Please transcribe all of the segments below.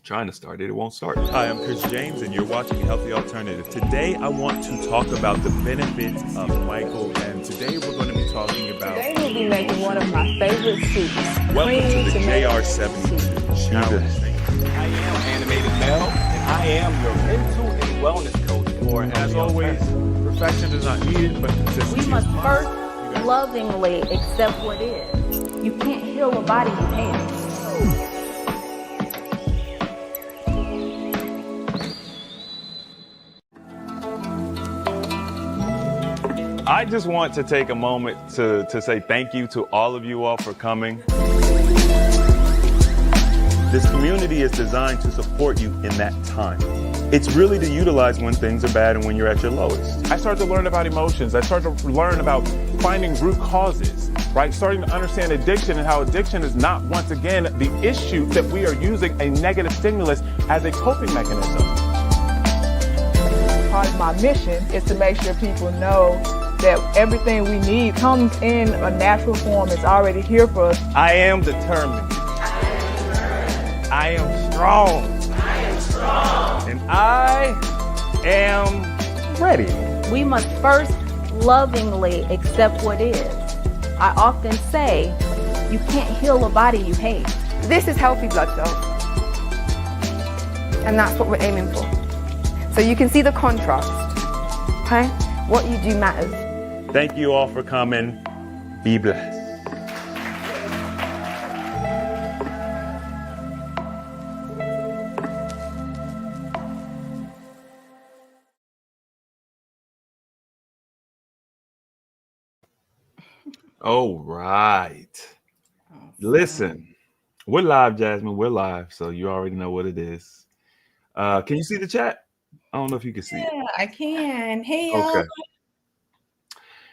Trying to start it, it won't start. Hi, I'm Chris James, and you're watching Healthy Alternative. Today, I want to talk about the benefits of Michael, and today we're going to be talking about... Today we'll be making one of my favorite soups. Welcome to the tomato JR72 Challenge. I am Animated Mel, and I am your mental and wellness coach for As always, perfection is not needed, but consistency. We must first lovingly accept what is. You can't heal a body you hate. I just want to take a moment to say thank you to all of you all for coming. This community is designed to support you in that time. It's really to utilize when things are bad and when you're at your lowest. I started to learn about emotions. I started to learn about finding root causes, right? Starting to understand addiction and how addiction is not, once again, the issue that we are using a negative stimulus as a coping mechanism. Part of my mission is to make sure people know that everything we need comes in a natural form. It's already here for us. I am determined. I am strong. And I am ready. We must first lovingly accept what is. I often say, you can't heal a body you hate. This is healthy blood cells. And that's what we're aiming for. So you can see the contrast. Okay? What you do matters. Thank you all for coming. Be blessed. All right. Listen, we're live, Jasmine. We're live, so you already know what it is. Can you see the chat? I don't know if you can see it. Yeah, I can. Hey, y'all. Okay.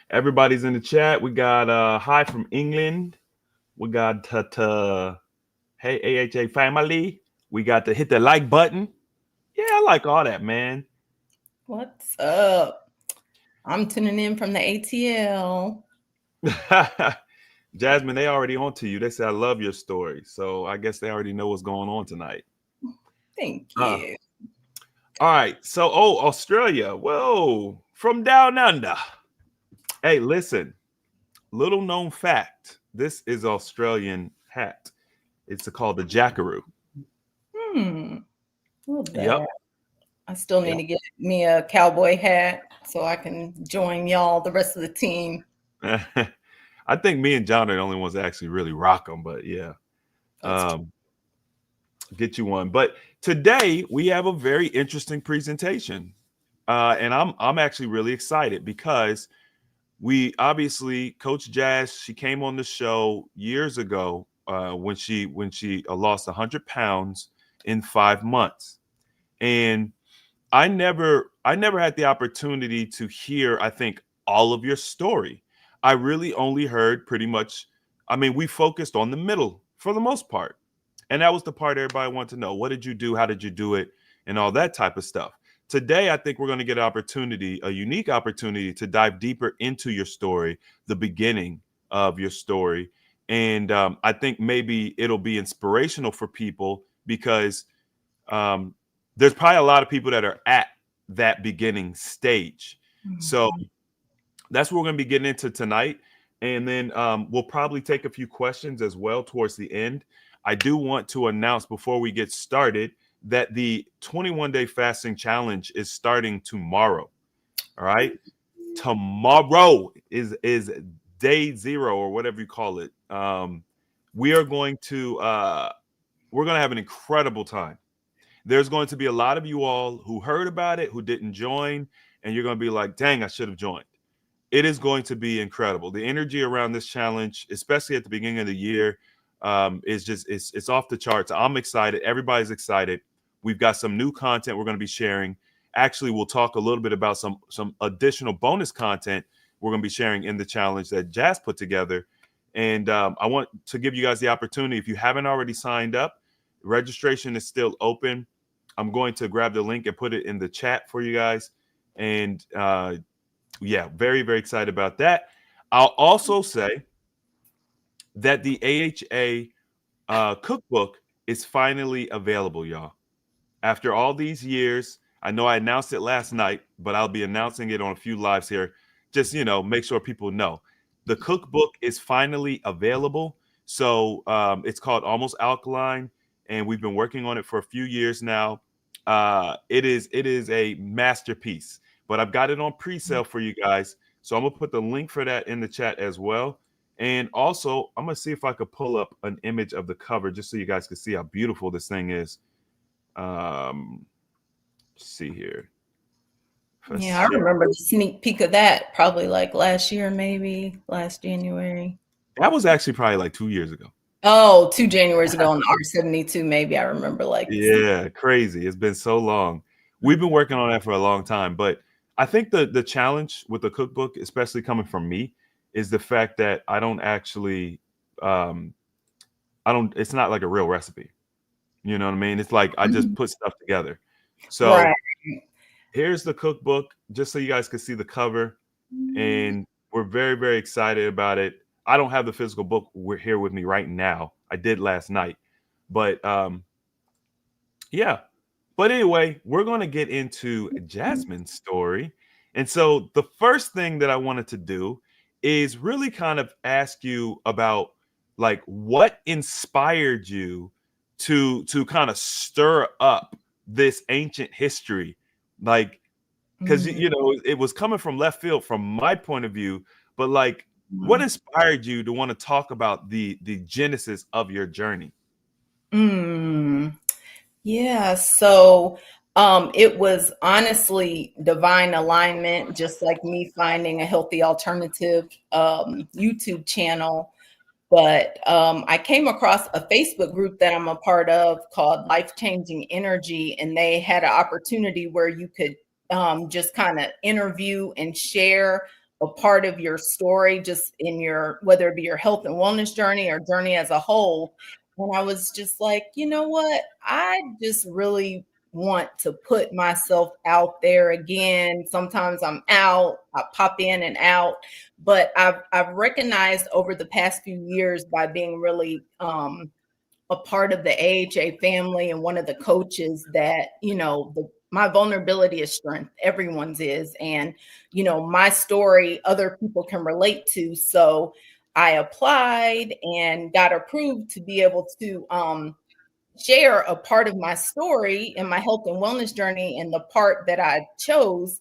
Everybody's in the chat. We got hi from England. We got hey AHA family. We got to hit the like button. Yeah, I like all that, man. What's up? I'm tuning in from the ATL. Jasmine, they already on to you. They say I love your story. So I guess they already know what's going on tonight. Thank you. All right. So, Australia. Whoa. From down under. Hey, listen. Little known fact. This is Australian hat. It's called the jackaroo. Yep. I still need to get me a cowboy hat so I can join y'all, the rest of the team. I think me and John are the only ones that actually really rock them, but yeah. Get you one. But today we have a very interesting presentation. And I'm actually really excited because we obviously Coach Jazz, she came on the show years ago when she lost 100 pounds in 5 months. And I never had the opportunity to hear, I think, all of your story. I really only heard pretty much, we focused on the middle for the most part. And that was the part everybody wanted to know. What did you do? How did you do it? And all that type of stuff. Today, I think we're going to get a unique opportunity to dive deeper into your story, the beginning of your story. And I think maybe it'll be inspirational for people because there's probably a lot of people that are at that beginning stage. Mm-hmm. So that's what we're going to be getting into tonight. And then we'll probably take a few questions as well towards the end. I do want to announce before we get started that the 21-day fasting challenge is starting tomorrow. All right. Tomorrow is day 0 or whatever you call it. We're going to have an incredible time. There's going to be a lot of you all who heard about it, who didn't join, and you're going to be like, dang, I should have joined. It is going to be incredible. The energy around this challenge, especially at the beginning of the year, is just it's off the charts. I'm excited. Everybody's excited. We've got some new content we're going to be sharing. Actually, we'll talk a little bit about some additional bonus content we're going to be sharing in the challenge that Jazz put together. And I want to give you guys the opportunity. If you haven't already signed up, registration is still open. I'm going to grab the link and put it in the chat for you guys. And yeah, very, very excited about that. I'll also say that the AHA cookbook is finally available, y'all. after all these years, I know I announced it last night, but I'll be announcing it on a few lives here. Just, make sure people know. The cookbook is finally available. So it's called Almost Alkaline, and we've been working on it for a few years now. It is a masterpiece, but I've got it on pre-sale for you guys. So I'm gonna put the link for that in the chat as well. And also, I'm gonna see if I could pull up an image of the cover just so you guys can see how beautiful this thing is. See here. Yeah, I remember the sneak peek of that probably like last year, maybe last January. That was actually probably like 2 years ago. Oh, 2 Januaries ago on the R72, maybe. I remember yeah, crazy. It's been so long. We've been working on that for a long time, but I think the challenge with the cookbook, especially coming from me, is the fact that I don't actually, it's not like a real recipe. You know what I mean? It's like I just put stuff together. So here's the cookbook, just so you guys can see the cover. And we're very, very excited about it. I don't have the physical book here with me right now. I did last night. But yeah. But anyway, we're going to get into Jasmine's story. And so the first thing that I wanted to do is really kind of ask you about like what inspired you to kind of stir up this ancient history, like because it was coming from left field from my point of view, but like what inspired you to want to talk about the genesis of your journey? Yeah, so it was honestly divine alignment, just like me finding a healthy alternative YouTube channel. But I came across a Facebook group that I'm a part of called Life Changing Energy, and they had an opportunity where you could just kind of interview and share a part of your story, just in your, whether it be your health and wellness journey or journey as a whole. And I was just like, you know what? I just really want to put myself out there again. Sometimes I'm out, I pop in and out, but I've recognized over the past few years by being really a part of the AHA family and one of the coaches that, my vulnerability is strength. Everyone's is. And, my story, other people can relate to. So I applied and got approved to be able to share a part of my story in my health and wellness journey. And the part that I chose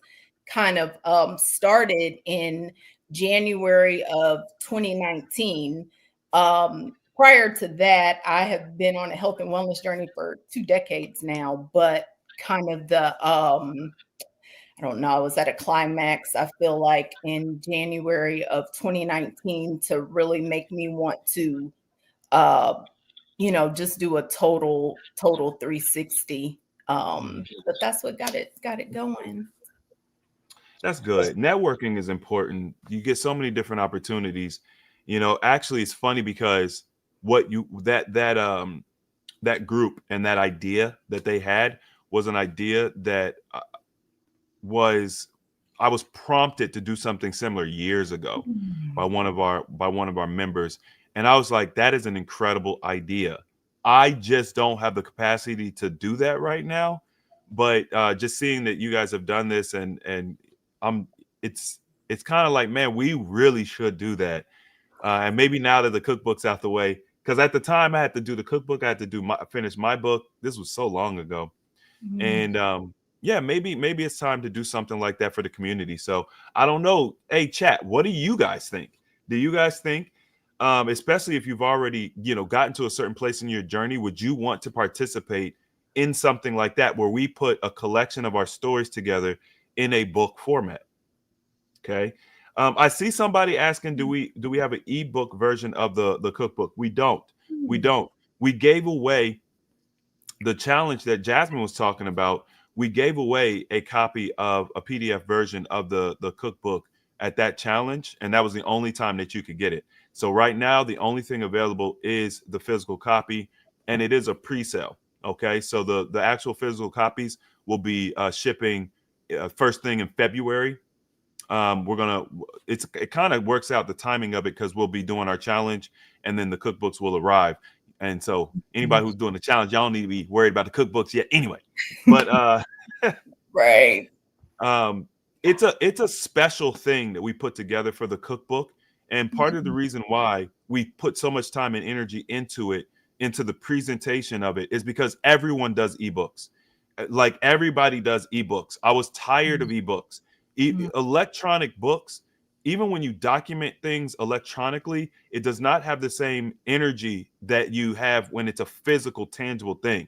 kind of started in January of 2019. Prior to that, I have been on a health and wellness journey for 2 decades now, but kind of I don't know, I was at a climax, I feel like, in January of 2019 to really make me want to, just do a total 360. But that's what got it going. That's good. Networking is important. You get so many different opportunities. Actually, it's funny because that group and that idea that they had was an idea that I was prompted to do something similar years ago by one of our members. And I was like, that is an incredible idea. I just don't have the capacity to do that right now. But just seeing that you guys have done this and it's kind of like, man, we really should do that. And maybe now that the cookbook's out the way, because at the time I had to do the cookbook, I had to finish my book. This was so long ago. And yeah, maybe it's time to do something like that for the community. So I don't know. Hey, chat, what do you guys think? Do you guys think, especially if you've already, gotten to a certain place in your journey, would you want to participate in something like that where we put a collection of our stories together in a book format? Okay. I see somebody asking, do we have an ebook version of the cookbook? We don't. We gave away the challenge that Jasmine was talking about. We gave away a copy of a PDF version of the cookbook at that challenge, and that was the only time that you could get it. So right now, the only thing available is the physical copy, and it is a pre-sale. Okay, so the actual physical copies will be shipping first thing in February. It kind of works out the timing of it because we'll be doing our challenge, and then the cookbooks will arrive. And so anybody who's doing the challenge, y'all don't need to be worried about the cookbooks yet anyway. But Right. it's a special thing that we put together for the cookbook. And part of the reason why we put so much time and energy into it, into the presentation of it, is because everyone does ebooks. Like everybody does ebooks. I was tired of ebooks. Electronic books, even when you document things electronically, it does not have the same energy that you have when it's a physical, tangible thing.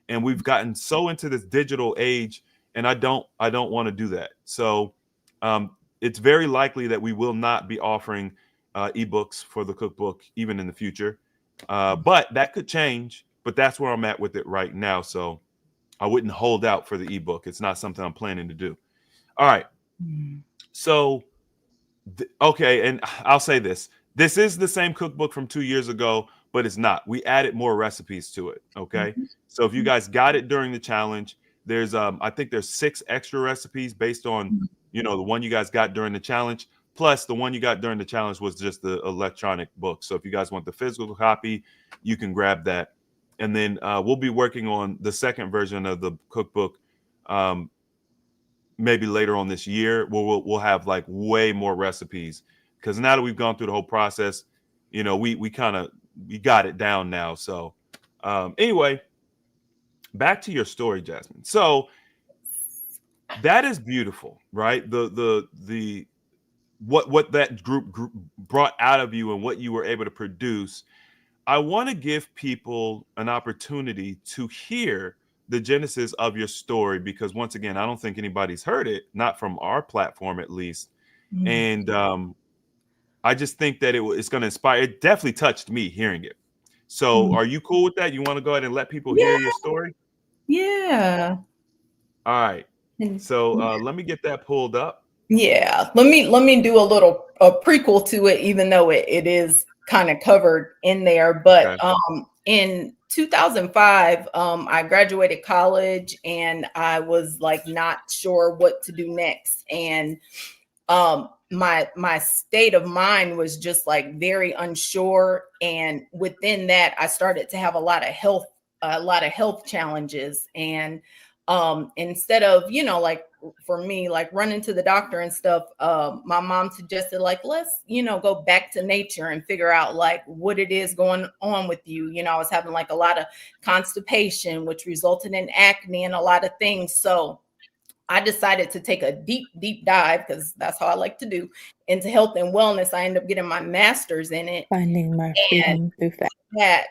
And we've gotten so into this digital age, and I don't want to do that. So it's very likely that we will not be offering ebooks for the cookbook even in the future. But that could change. But that's where I'm at with it right now. So I wouldn't hold out for the ebook. It's not something I'm planning to do. All right. So, okay. And I'll say this. This is the same cookbook from 2 years ago, but it's not. We added more recipes to it. Okay. So if you guys got it during the challenge, there's I think there's 6 extra recipes based on, you know, the one you guys got during the challenge. Plus the one you got during the challenge was just the electronic book. So if you guys want the physical copy, you can grab that. And then we'll be working on the second version of the cookbook maybe later on this year, where we'll have like way more recipes. Because now that we've gone through the whole process, you know, we got it down now. So anyway, back to your story, Jasmine. So that is beautiful, right? The what that group brought out of you and what you were able to produce. I want to give people an opportunity to hear the genesis of your story, because once again, I don't think anybody's heard it, not from our platform at least. And I just think that it's going to inspire. It definitely touched me hearing it. So are you cool with that? You want to go ahead and let people hear your story? Yeah. All right. So let me get that pulled up. Yeah. Let me do a prequel to it, even though it is kind of covered in there. But in 2005, I graduated college and I was like not sure what to do next. And my state of mind was just like very unsure. And within that, I started to have a lot of health challenges. And instead of, you know, like for me, like running to the doctor and stuff, my mom suggested like, let's, you know, go back to nature and figure out like what it is going on with you. You know, I was having like a lot of constipation, which resulted in acne and a lot of things. So I decided to take a deep dive, because that's how I like to do, into health and wellness. I ended up getting my master's in it. Finding my freedom through that,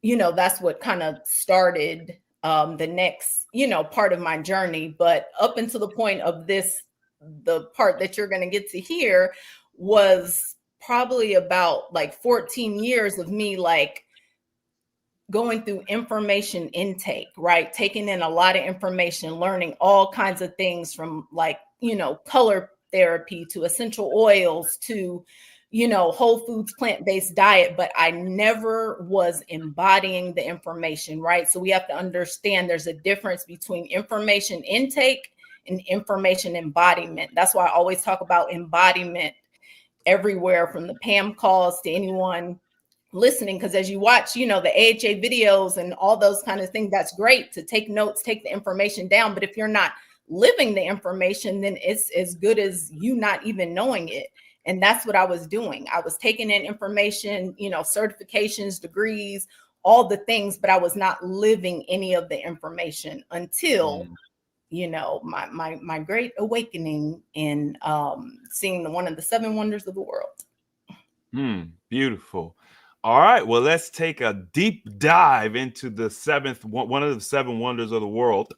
you know, that's what kind of started the next, you know, part of my journey. But up until the point of this, the part that you're going to get to hear was probably about like 14 years of me like going through information intake, right? Taking in a lot of information, learning all kinds of things from like, you know, color therapy to essential oils to, you know, whole foods, plant-based diet, but I never was embodying the information, right? So we have to understand there's a difference between information intake and information embodiment. That's why I always talk about embodiment everywhere, from the Pam calls to anyone listening, because as you watch, you know, the AHA videos and all those kind of things, that's great to take notes, take the information down. But if you're not living the information, then it's as good as you not even knowing it. And that's what I was doing. I was taking in information, you know, certifications, degrees, all the things, but I was not living any of the information until, you know, my great awakening in seeing one of the 7 wonders of the world. Beautiful. All right. Well, let's take a deep dive into the one of the 7 wonders of the world,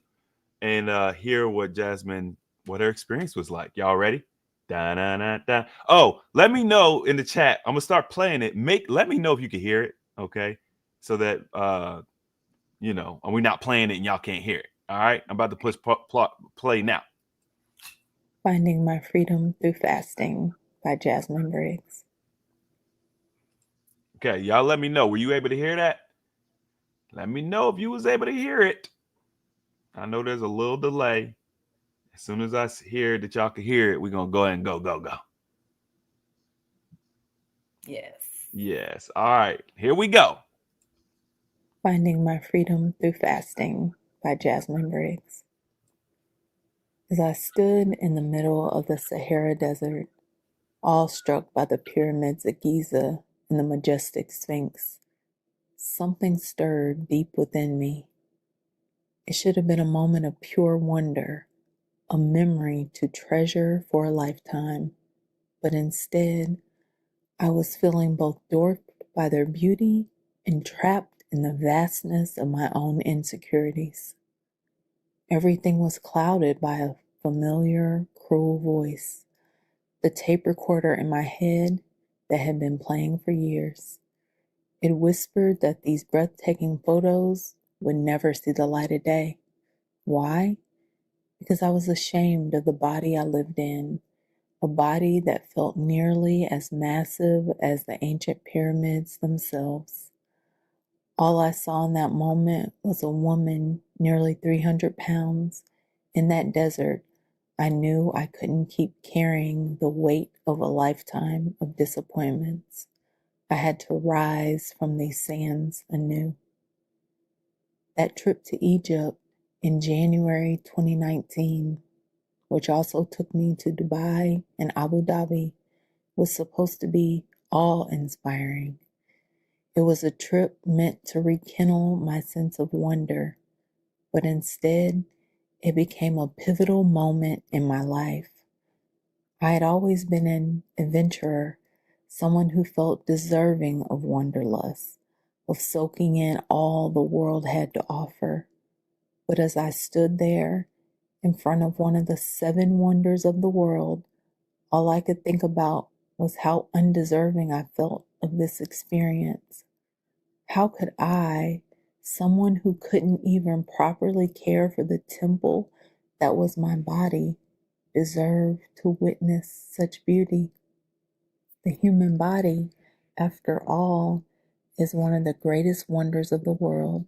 and hear what her experience was like. Y'all ready? Da-na-na-da. Oh, let me know in the chat. I'm gonna start playing it. Let me know if you can hear it, okay? So that you know, we're not playing it and y'all can't hear it. All right, I'm about to push play now. Finding My Freedom Through Fasting by Jasmine Briggs. Okay, y'all let me know. Were you able to hear that? Let me know if you was able to hear it. I know there's a little delay. As soon as I hear that y'all can hear it, we're going to go ahead and go. Yes. Yes. All right. Here we go. Finding My Freedom Through Fasting by Jasmine Briggs. As I stood in the middle of the Sahara Desert, awestruck by the pyramids of Giza and the majestic Sphinx, something stirred deep within me. It should have been a moment of pure wonder, a memory to treasure for a lifetime, but instead, I was feeling both dwarfed by their beauty and trapped in the vastness of my own insecurities. Everything was clouded by a familiar, cruel voice, the tape recorder in my head that had been playing for years. It whispered that these breathtaking photos would never see the light of day. Why? Because I was ashamed of the body I lived in, a body that felt nearly as massive as the ancient pyramids themselves. All I saw in that moment was a woman nearly 300 pounds in that desert. I knew I couldn't keep carrying the weight of a lifetime of disappointments. I had to rise from these sands anew. That trip to Egypt in January 2019, which also took me to Dubai and Abu Dhabi, was supposed to be awe-inspiring. It was a trip meant to rekindle my sense of wonder, but instead, it became a pivotal moment in my life. I had always been an adventurer, someone who felt deserving of wanderlust, of soaking in all the world had to offer. But as I stood there in front of one of the 7 wonders of the world, all I could think about was how undeserving I felt of this experience. How could I, someone who couldn't even properly care for the temple that was my body, deserve to witness such beauty? The human body, after all, is one of the greatest wonders of the world,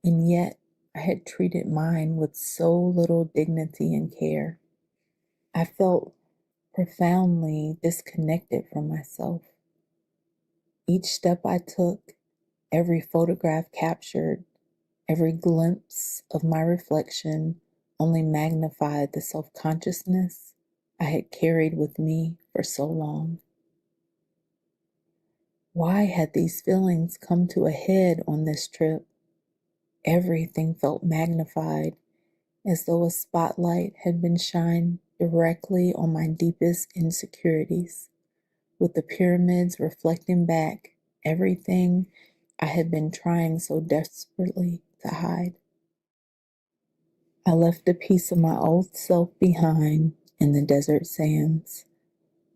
and yet I had treated mine with so little dignity and care. I felt profoundly disconnected from myself. Each step I took, every photograph captured, every glimpse of my reflection only magnified the self-consciousness I had carried with me for so long. Why had these feelings come to a head on this trip? Everything felt magnified, as though a spotlight had been shined directly on my deepest insecurities, with the pyramids reflecting back everything I had been trying so desperately to hide. I left a piece of my old self behind in the desert sands.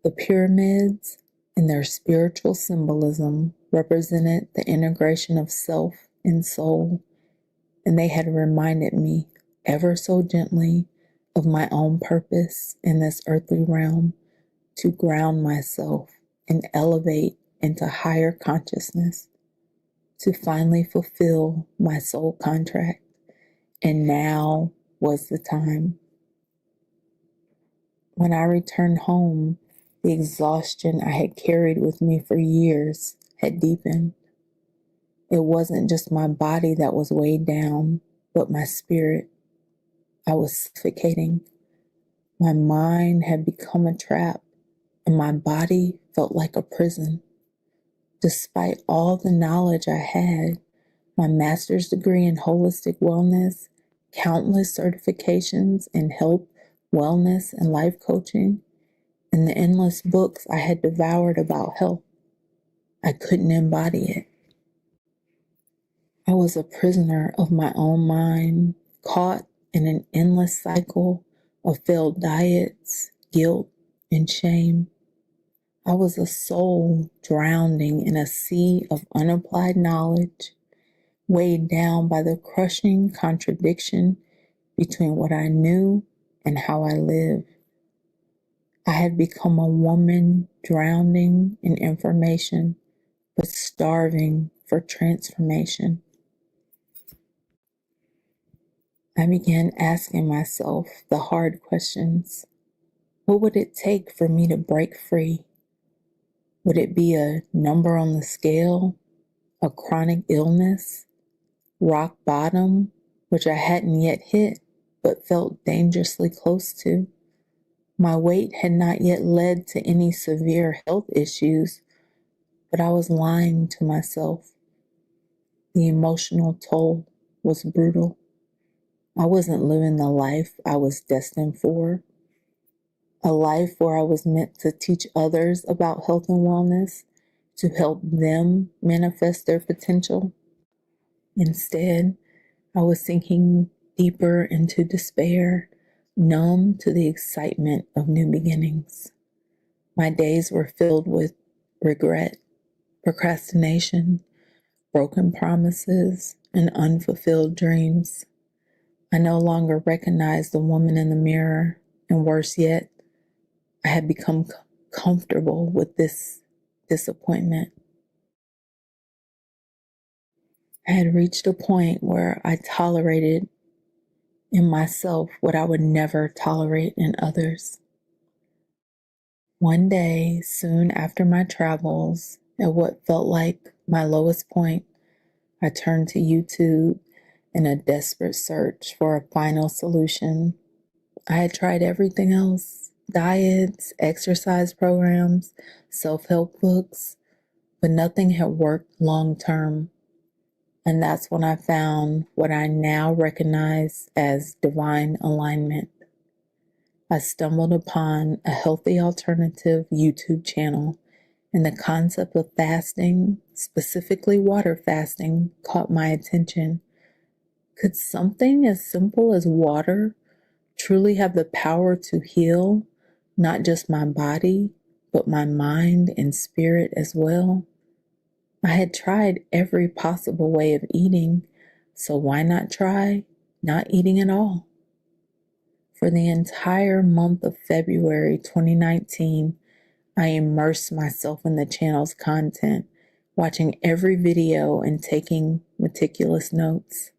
The pyramids and their spiritual symbolism represented the integration of self and soul, and they had reminded me ever so gently of my own purpose in this earthly realm, to ground myself and elevate into higher consciousness, to finally fulfill my soul contract. And now was the time. When I returned home, the exhaustion I had carried with me for years had deepened. It wasn't just my body that was weighed down, but my spirit. I was suffocating. My mind had become a trap, and my body felt like a prison. Despite all the knowledge I had, my master's degree in holistic wellness, countless certifications in health, wellness, and life coaching, and the endless books I had devoured about health, I couldn't embody it. I was a prisoner of my own mind, caught in an endless cycle of failed diets, guilt, and shame. I was a soul drowning in a sea of unapplied knowledge, weighed down by the crushing contradiction between what I knew and how I lived. I had become a woman drowning in information, but starving for transformation. I began asking myself the hard questions. What would it take for me to break free? Would it be a number on the scale, a chronic illness, rock bottom, which I hadn't yet hit but felt dangerously close to? My weight had not yet led to any severe health issues, but I was lying to myself. The emotional toll was brutal. I wasn't living the life I was destined for, a life where I was meant to teach others about health and wellness, to help them manifest their potential. Instead, I was sinking deeper into despair, numb to the excitement of new beginnings. My days were filled with regret, procrastination, broken promises, and unfulfilled dreams. I no longer recognized the woman in the mirror, and worse yet, I had become comfortable with this disappointment. I had reached a point where I tolerated in myself what I would never tolerate in others. One day, soon after my travels, at what felt like my lowest point, I turned to YouTube in a desperate search for a final solution. I had tried everything else: diets, exercise programs, self-help books, but nothing had worked long term. And that's when I found what I now recognize as divine alignment. I stumbled upon a healthy alternative YouTube channel, and the concept of fasting, specifically water fasting, caught my attention. Could something as simple as water truly have the power to heal not just my body, but my mind and spirit as well? I had tried every possible way of eating, so why not try not eating at all? For the entire month of February 2019, I immersed myself in the channel's content, watching every video and taking meticulous notes.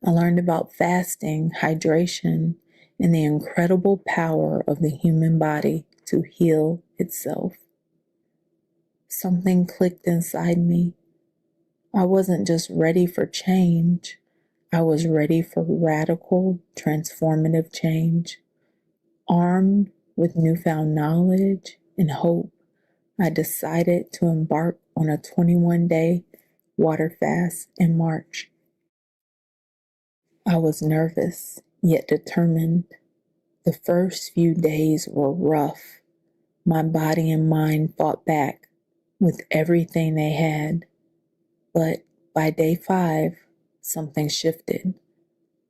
I learned about fasting, hydration, and the incredible power of the human body to heal itself. Something clicked inside me. I wasn't just ready for change. I was ready for radical, transformative change. Armed with newfound knowledge and hope, I decided to embark on a 21-day water fast in March. I was nervous, yet determined. The first few days were rough. My body and mind fought back with everything they had. But by day 5, something shifted.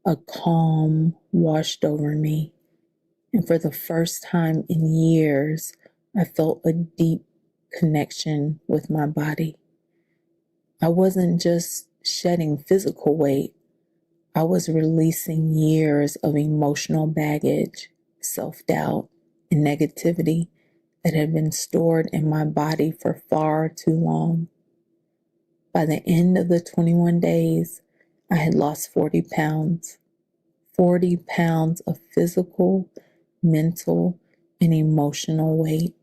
A calm washed over me. And for the first time in years, I felt a deep connection with my body. I wasn't just shedding physical weight. I was releasing years of emotional baggage, self-doubt, and negativity that had been stored in my body for far too long. By the end of the 21 days, I had lost 40 pounds. 40 pounds of physical, mental, and emotional weight.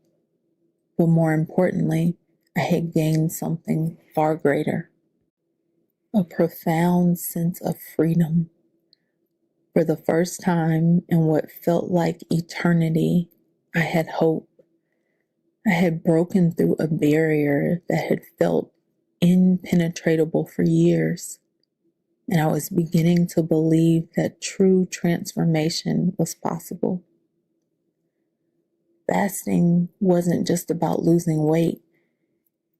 But more importantly, I had gained something far greater: a profound sense of freedom. For the first time in what felt like eternity, I had hope. I had broken through a barrier that had felt impenetrable for years, and I was beginning to believe that true transformation was possible. Fasting wasn't just about losing weight.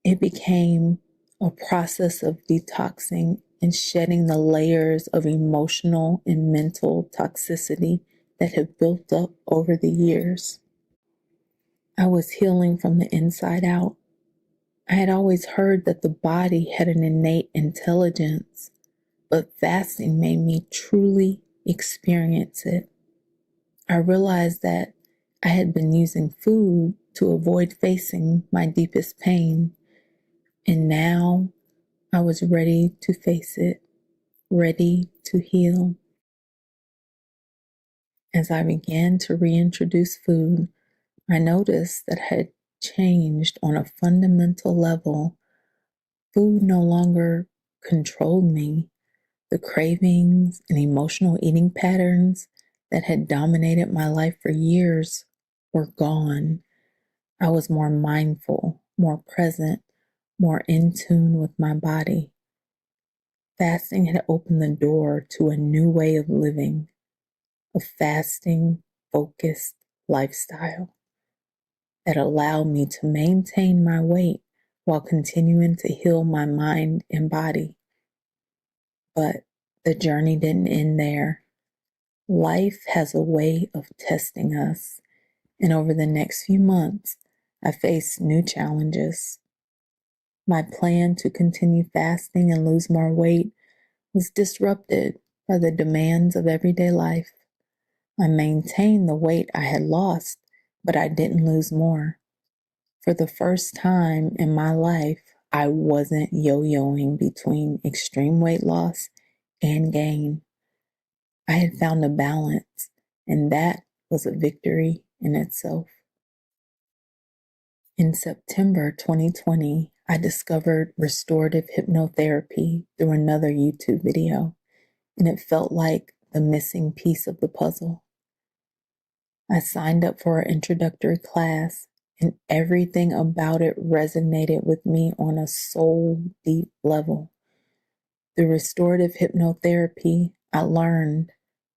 It became a process of detoxing and shedding the layers of emotional and mental toxicity that had built up over the years. I was healing from the inside out. I had always heard that the body had an innate intelligence, but fasting made me truly experience it. I realized that I had been using food to avoid facing my deepest pain, and now I was ready to face it, ready to heal. As I began to reintroduce food, I noticed that I had changed on a fundamental level. Food no longer controlled me. The cravings and emotional eating patterns that had dominated my life for years were gone. I was more mindful, more present, more in tune with my body. Fasting had opened the door to a new way of living, a fasting, focused lifestyle that allowed me to maintain my weight while continuing to heal my mind and body. But the journey didn't end there. Life has a way of testing us, and over the next few months, I faced new challenges. My plan to continue fasting and lose more weight was disrupted by the demands of everyday life. I maintained the weight I had lost, but I didn't lose more. For the first time in my life, I wasn't yo-yoing between extreme weight loss and gain. I had found a balance, and that was a victory in itself. In September 2020, I discovered restorative hypnotherapy through another YouTube video, and it felt like the missing piece of the puzzle. I signed up for an introductory class, and everything about it resonated with me on a soul deep level. Through restorative hypnotherapy, I learned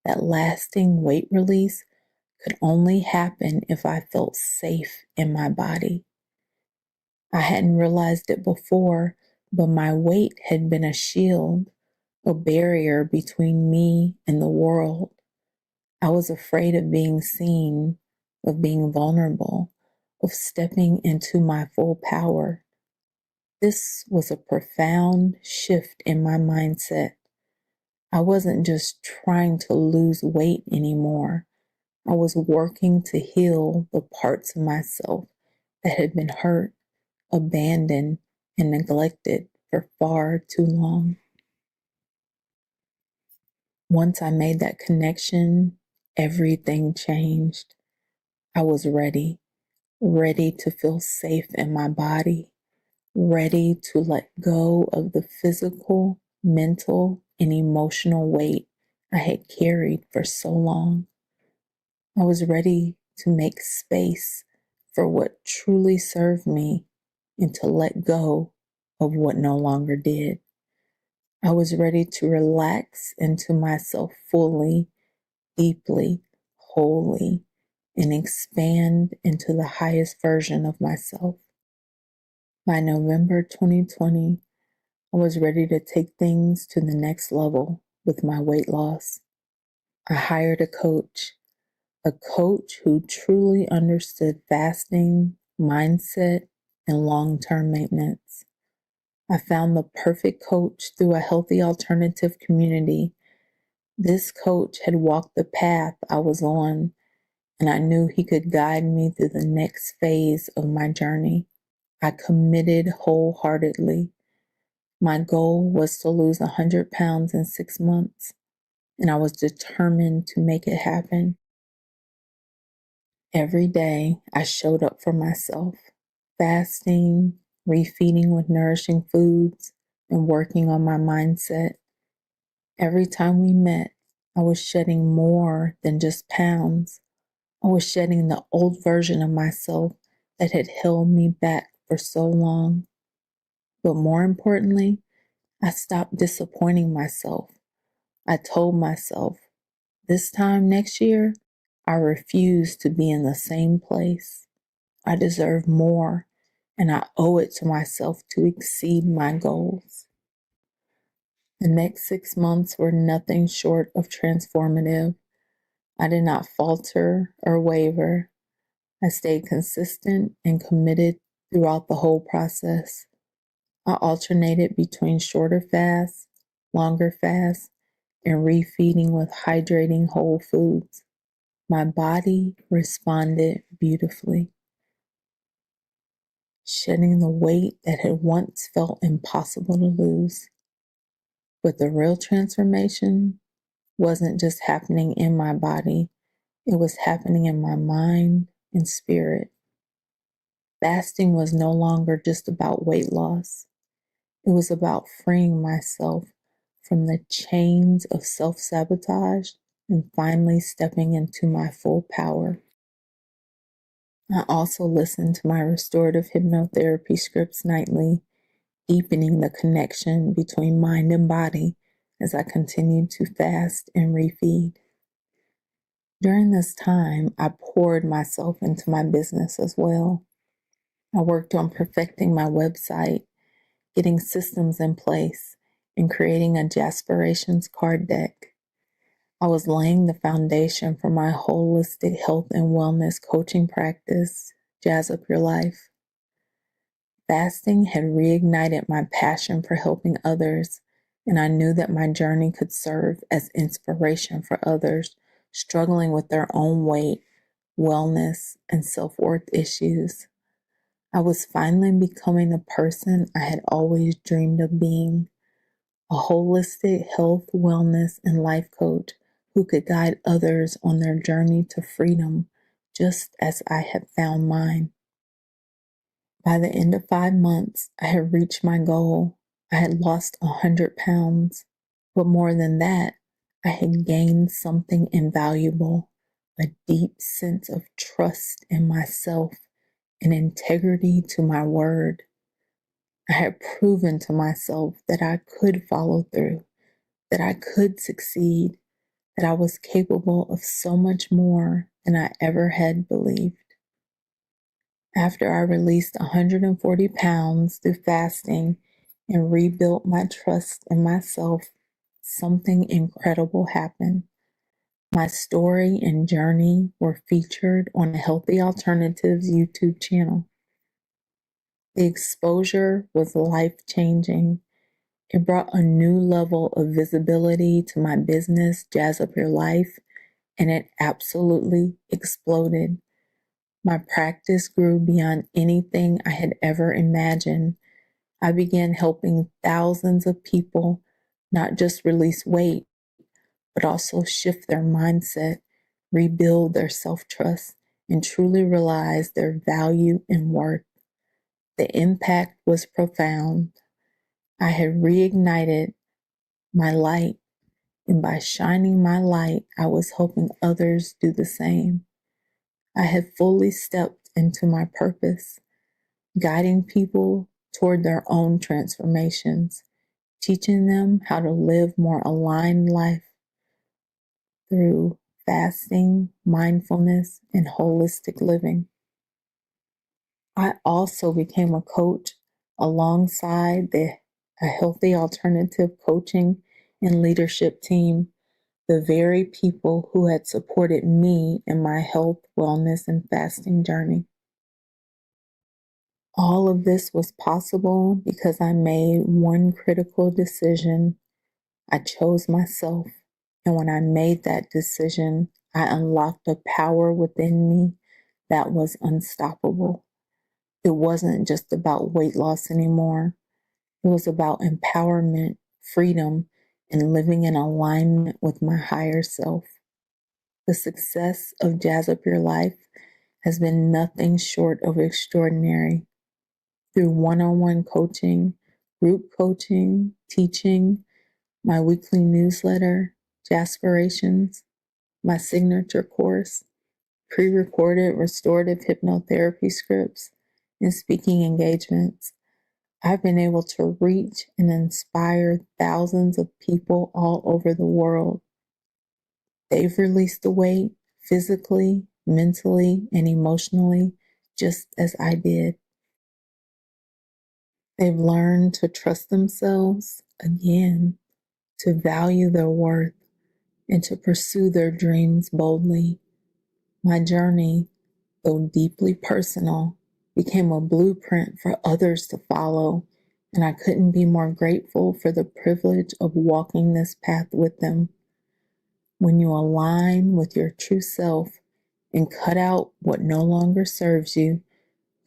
that lasting weight release could only happen if I felt safe in my body. I hadn't realized it before, but my weight had been a shield, a barrier between me and the world. I was afraid of being seen, of being vulnerable, of stepping into my full power. This was a profound shift in my mindset. I wasn't just trying to lose weight anymore. I was working to heal the parts of myself that had been hurt, abandoned, and neglected for far too long. Once I made that connection, everything changed. I was ready to feel safe in my body, ready to let go of the physical, mental, and emotional weight I had carried for so long. I was ready to make space for what truly served me and to let go of what no longer did. I was ready to relax into myself fully, deeply, wholly, and expand into the highest version of myself. By November 2020, I was ready to take things to the next level with my weight loss. I hired a coach who truly understood fasting, mindset, and long-term maintenance. I found the perfect coach through a healthy alternative community. This coach had walked the path I was on, and I knew he could guide me through the next phase of my journey. I committed wholeheartedly. My goal was to lose 100 pounds in 6 months, and I was determined to make it happen. Every day, I showed up for myself, fasting, refeeding with nourishing foods, and working on my mindset. Every time we met, I was shedding more than just pounds. I was shedding the old version of myself that had held me back for so long. But more importantly, I stopped disappointing myself. I told myself, this time next year, I refuse to be in the same place. I deserve more, and I owe it to myself to exceed my goals. The next 6 months were nothing short of transformative. I did not falter or waver. I stayed consistent and committed throughout the whole process. I alternated between shorter fasts, longer fasts, and refeeding with hydrating whole foods. My body responded beautifully, shedding the weight that had once felt impossible to lose. But the real transformation wasn't just happening in my body, it was happening in my mind and spirit. Fasting was no longer just about weight loss. It was about freeing myself from the chains of self-sabotage and finally stepping into my full power. I also listened to my restorative hypnotherapy scripts nightly, deepening the connection between mind and body as I continued to fast and refeed. During this time, I poured myself into my business as well. I worked on perfecting my website, getting systems in place, and creating a Jaspirations card deck. I was laying the foundation for my holistic health and wellness coaching practice, Jazz Up Your Life. Fasting had reignited my passion for helping others, and I knew that my journey could serve as inspiration for others struggling with their own weight, wellness, and self-worth issues. I was finally becoming the person I had always dreamed of being, a holistic health, wellness, and life coach who could guide others on their journey to freedom, just as I had found mine. By the end of 5 months, I had reached my goal. I had lost 100 pounds, but more than that, I had gained something invaluable, a deep sense of trust in myself and integrity to my word. I had proven to myself that I could follow through, that I could succeed, that I was capable of so much more than I ever had believed. After I released 140 pounds through fasting and rebuilt my trust in myself, something incredible happened. My story and journey were featured on the Healthy Alternatives YouTube channel. The exposure was life-changing. It brought a new level of visibility to my business, Jazz Up Your Life, and it absolutely exploded. My practice grew beyond anything I had ever imagined. I began helping thousands of people not just release weight, but also shift their mindset, rebuild their self-trust, and truly realize their value and worth. The impact was profound. I had reignited my light, and by shining my light, I was helping others do the same. I had fully stepped into my purpose, guiding people toward their own transformations, teaching them how to live more aligned life through fasting, mindfulness, and holistic living. I also became a coach alongside a healthy alternative coaching and leadership team, the very people who had supported me in my health, wellness, and fasting journey. All of this was possible because I made one critical decision. I chose myself. And when I made that decision, I unlocked a power within me that was unstoppable. It wasn't just about weight loss anymore. It was about empowerment, freedom, and living in alignment with my higher self. The success of Jazz Up Your Life has been nothing short of extraordinary. Through one-on-one coaching, group coaching, teaching, my weekly newsletter, Jaspirations, my signature course, pre-recorded restorative hypnotherapy scripts, and speaking engagements, I've been able to reach and inspire thousands of people all over the world. They've released the weight physically, mentally, and emotionally, just as I did. They've learned to trust themselves again, to value their worth, and to pursue their dreams boldly. My journey, though deeply personal, became a blueprint for others to follow, and I couldn't be more grateful for the privilege of walking this path with them. When you align with your true self and cut out what no longer serves you,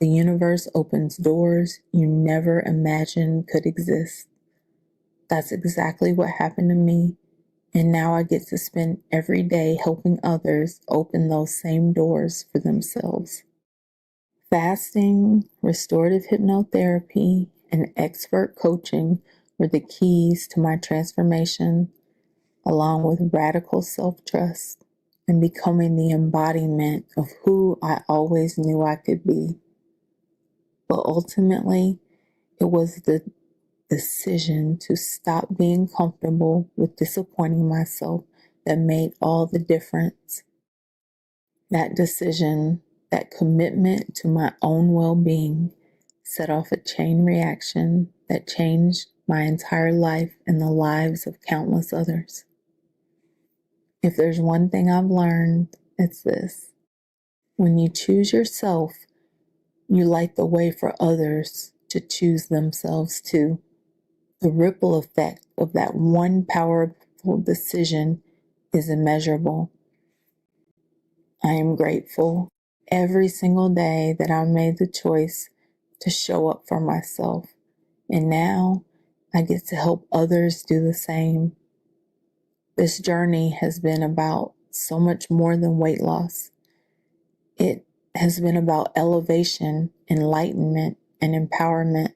the universe opens doors you never imagined could exist. That's exactly what happened to me, and now I get to spend every day helping others open those same doors for themselves. Fasting, restorative hypnotherapy, and expert coaching were the keys to my transformation, along with radical self-trust and becoming the embodiment of who I always knew I could be. But ultimately, it was the decision to stop being comfortable with disappointing myself that made all the difference. That decision, that commitment to my own well-being, set off a chain reaction that changed my entire life and the lives of countless others. If there's one thing I've learned, it's this. When you choose yourself, you light the way for others to choose themselves too. The ripple effect of that one powerful decision is immeasurable. I am grateful every single day that I made the choice to show up for myself. And now I get to help others do the same. This journey has been about so much more than weight loss. It has been about elevation, enlightenment, and empowerment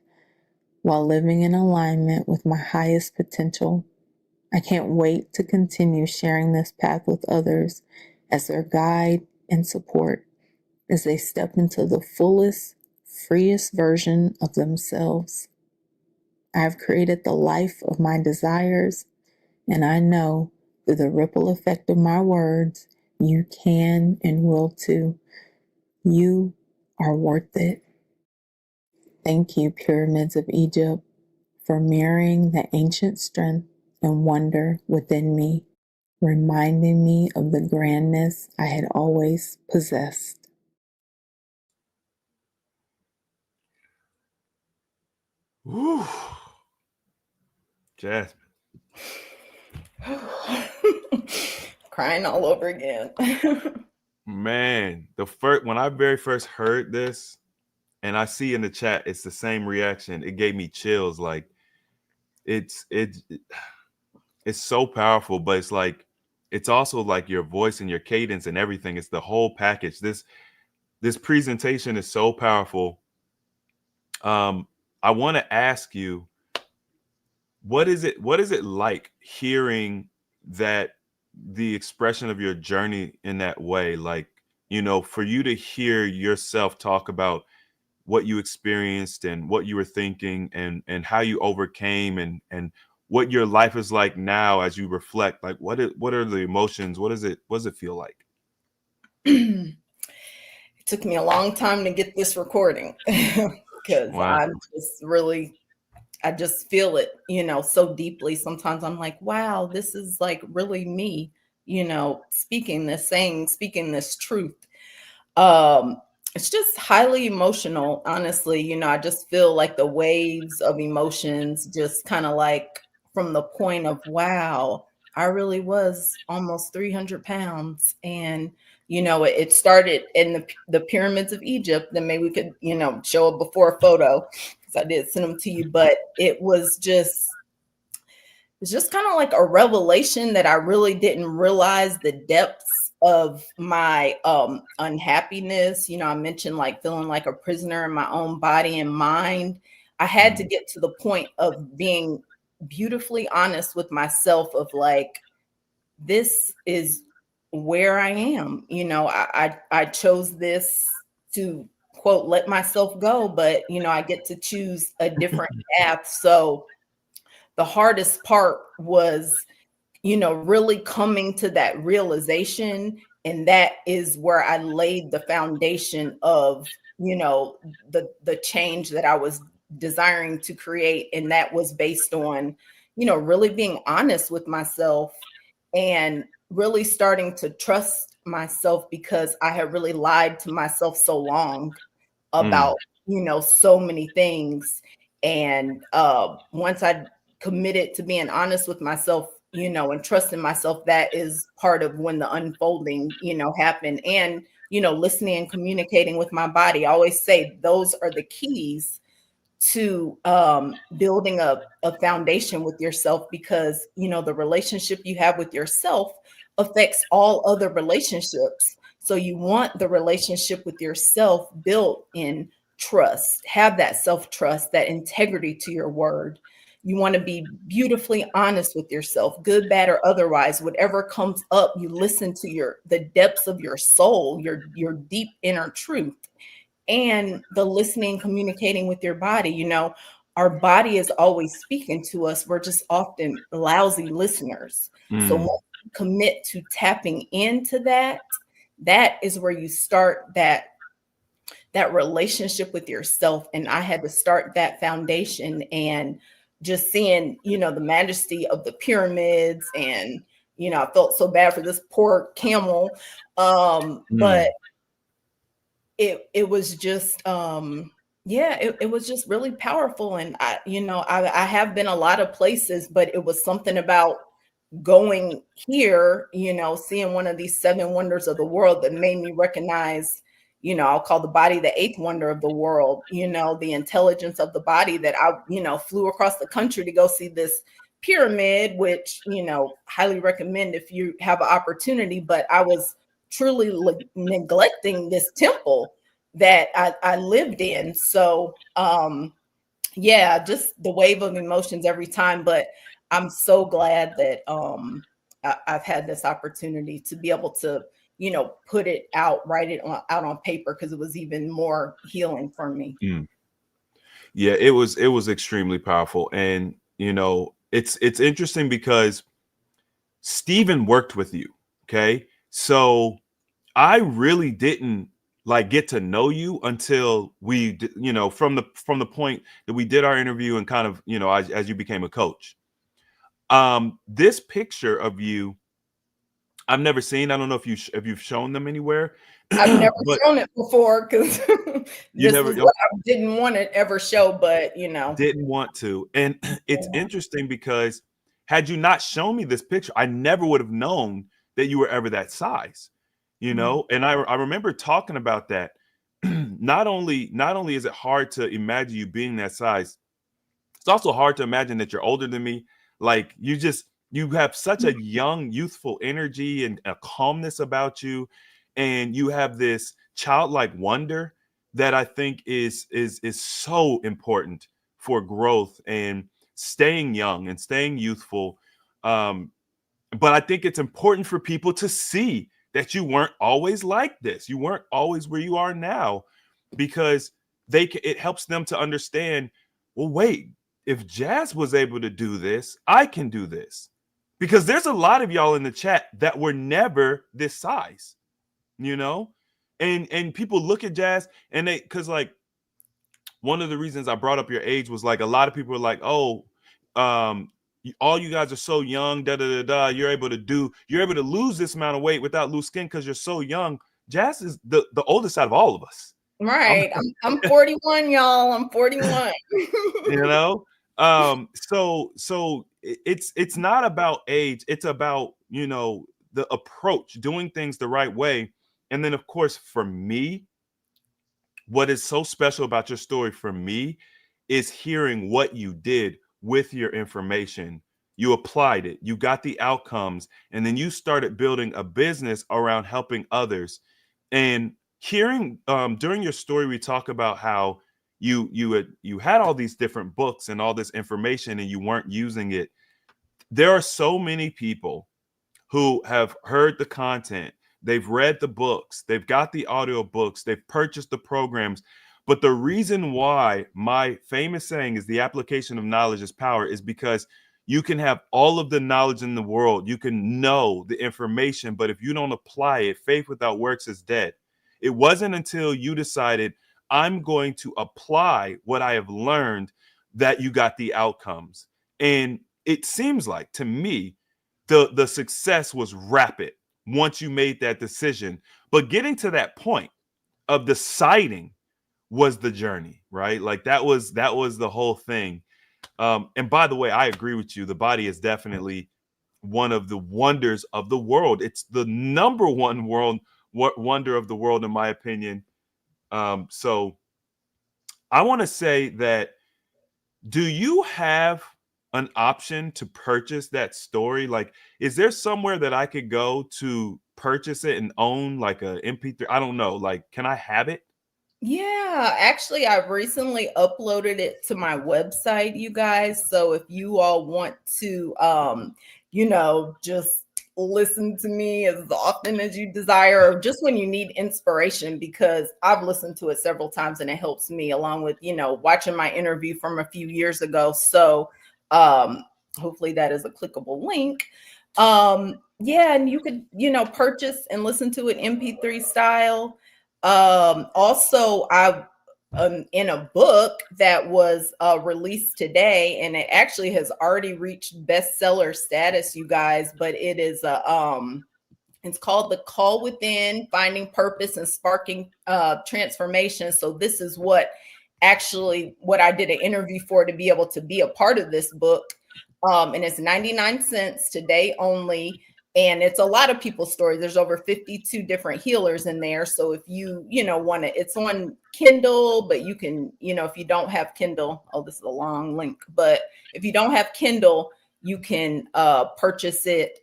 while living in alignment with my highest potential. I can't wait to continue sharing this path with others as their guide and support as they step into the fullest, freest version of themselves. I have created the life of my desires, and I know through the ripple effect of my words, you can and will too. You are worth it. Thank you, Pyramids of Egypt, for mirroring the ancient strength and wonder within me, reminding me of the grandness I had always possessed. Whew. Jasmine. Crying all over again. Man, when I very first heard this, and I see in the chat it's the same reaction, it gave me chills. Like it's so powerful, but it's like it's also like your voice and your cadence and everything. It's the whole package. This presentation is so powerful. I want to ask you, what is it like hearing that, the expression of your journey in that way? Like, for you to hear yourself talk about what you experienced and what you were thinking and how you overcame and what your life is like now as you reflect, like what are the emotions? What does it feel like? It took me a long time to get this recording because Wow. I just feel it, so deeply. Sometimes I'm like, wow, this is like really me, speaking this truth. It's just highly emotional, honestly. I just feel like the waves of emotions just kind of like from the point of, wow, I really was almost 300 pounds. And, it started in the pyramids of Egypt. Then maybe we could, show a before photo because I did send them to you. But it's just kind of like a revelation that I really didn't realize the depths of my unhappiness. I mentioned like feeling like a prisoner in my own body and mind. I had to get to the point of being beautifully honest with myself of like, this is where I am. I chose this to quote, let myself go, but I get to choose a different path. So the hardest part was, really coming to that realization. And that is where I laid the foundation of, the change that I was desiring to create. And that was based on, really being honest with myself and really starting to trust myself, because I had really lied to myself so long about, so many things. And once I committed to being honest with myself, and trusting myself, that is part of when the unfolding, happened. And, listening and communicating with my body. I always say those are the keys to building a foundation with yourself, because, the relationship you have with yourself affects all other relationships. So you want the relationship with yourself built in trust, have that self-trust, that integrity to your word. You want to be beautifully honest with yourself, good, bad, or otherwise. Whatever comes up, you listen to the depths of your soul, your deep inner truth, and the listening, communicating with your body. You know, our body is always speaking to us. We're just often lousy listeners. So once you commit to tapping into that, that is where you start that relationship with yourself. And I had to start that foundation, and just seeing, you know, the majesty of the pyramids, and, you know, I felt so bad for this poor camel. But it was just, it was just really powerful. And I have been a lot of places, but it was something about going here, you know, seeing one of these 7 wonders of the world that made me recognize, you know, I'll call the body the 8th wonder of the world, you know, the intelligence of the body, that I, you know, flew across the country to go see this pyramid, which, you know, highly recommend if you have an opportunity. But I was truly neglecting this temple that I lived in. So, just the wave of emotions every time. But I'm so glad that I've had this opportunity to be able to, you know, put it out, write it out on paper, because it was even more healing for me. Yeah, it was extremely powerful. And, you know, it's interesting because Stephen worked with you. Okay. So I really didn't get to know you until we, you know, from the point that we did our interview, and kind of, you know, as you became a coach. This picture of you, I've never seen. I don't know if you've shown them anywhere. I've never shown it before, because this never, is what I didn't want to ever show, but, you know. Didn't want to. And it's interesting because had you not shown me this picture, I never would have known that you were ever that size, you know? And I remember talking about that. Not only is it hard to imagine you being that size, it's also hard to imagine that you're older than me. Like, you have such a young, youthful energy and a calmness about you. And you have this childlike wonder that I think is so important for growth and staying young and staying youthful. But I think it's important for people to see that you weren't always like this. You weren't always where you are now, because it helps them to understand, well, wait, if Jazz was able to do this, I can do this. Because there's a lot of y'all in the chat that were never this size, you know? And people look at Jazz, and because like, one of the reasons I brought up your age was, like, a lot of people are like, oh, all you guys are so young, you're able to lose this amount of weight without loose skin because you're so young. Jazz is the oldest out of all of us. Right. I'm 41, y'all. I'm 41. You know? So it's not about age. It's about, you know, the approach, doing things the right way. And then, of course, for me, what is so special about your story for me is hearing what you did with your information. You applied it, you got the outcomes, and then you started building a business around helping others. And hearing during your story, we talk about how you had all these different books and all this information, and you weren't using it. There are so many people who have heard the content, they've read the books, they've got the audio books, they've purchased the programs. But the reason why my famous saying is the application of knowledge is power is because you can have all of the knowledge in the world. You can know the information, but if you don't apply it, faith without works is dead. It wasn't until you decided, I'm going to apply what I have learned, that you got the outcomes. And it seems like, to me, the success was rapid once you made that decision. But getting to that point of deciding was the journey, right? Like that was the whole thing. And by the way, I agree with you. The body is definitely one of the wonders of the world. It's the number one wonder of the world, in my opinion. So I want to say that, do you have an option to purchase that story? Like, is there somewhere that I could go to purchase it and own like a MP3? I don't know. Like, can I have it? Yeah, actually, I've recently uploaded it to my website, you guys. So if you all want to, just listen to me as often as you desire, or just when you need inspiration, because I've listened to it several times and it helps me, along with, watching my interview from a few years ago. So hopefully that is a clickable link. Yeah, and you could, purchase and listen to it MP3 style. Also, I in a book that was released today, and it actually has already reached bestseller status, you guys. But it is it's called The Call Within: Finding Purpose and Sparking Transformation. So this is what I did an interview for, to be able to be a part of this book. And it's 99 cents today only. And it's a lot of people's stories. There's over 52 different healers in there. So if you, want to, it's on Kindle, but you can, if you don't have Kindle, this is a long link, but if you don't have Kindle, you can purchase it.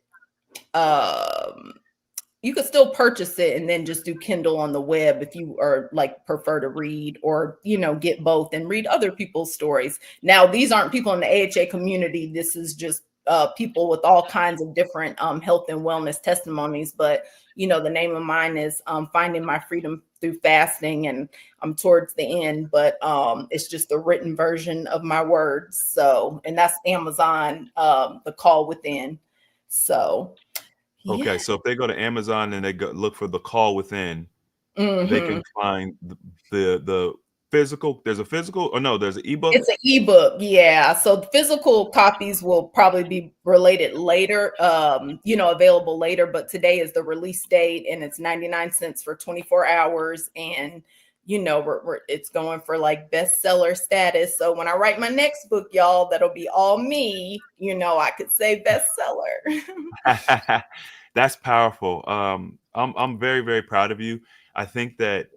You could still purchase it and then just do Kindle on the web if you are prefer to read, or, get both and read other people's stories. Now, these aren't people in the AHA community. This is just people with all kinds of different health and wellness testimonies. But, the name of mine is Finding My Freedom Through Fasting, and I'm towards the end, but it's just the written version of my words. So, and that's Amazon, The Call Within. So, yeah. Okay, so if they go to Amazon and they look for The Call Within, they can find the physical. There's a physical, or no, there's an ebook. It's an ebook, yeah. So the physical copies will probably be related later, available later. But today is the release date, and it's 99 cents for 24 hours. And it's going for bestseller status. So when I write my next book, y'all, that'll be all me. I could say bestseller. That's powerful. I'm very, very proud of you. I think that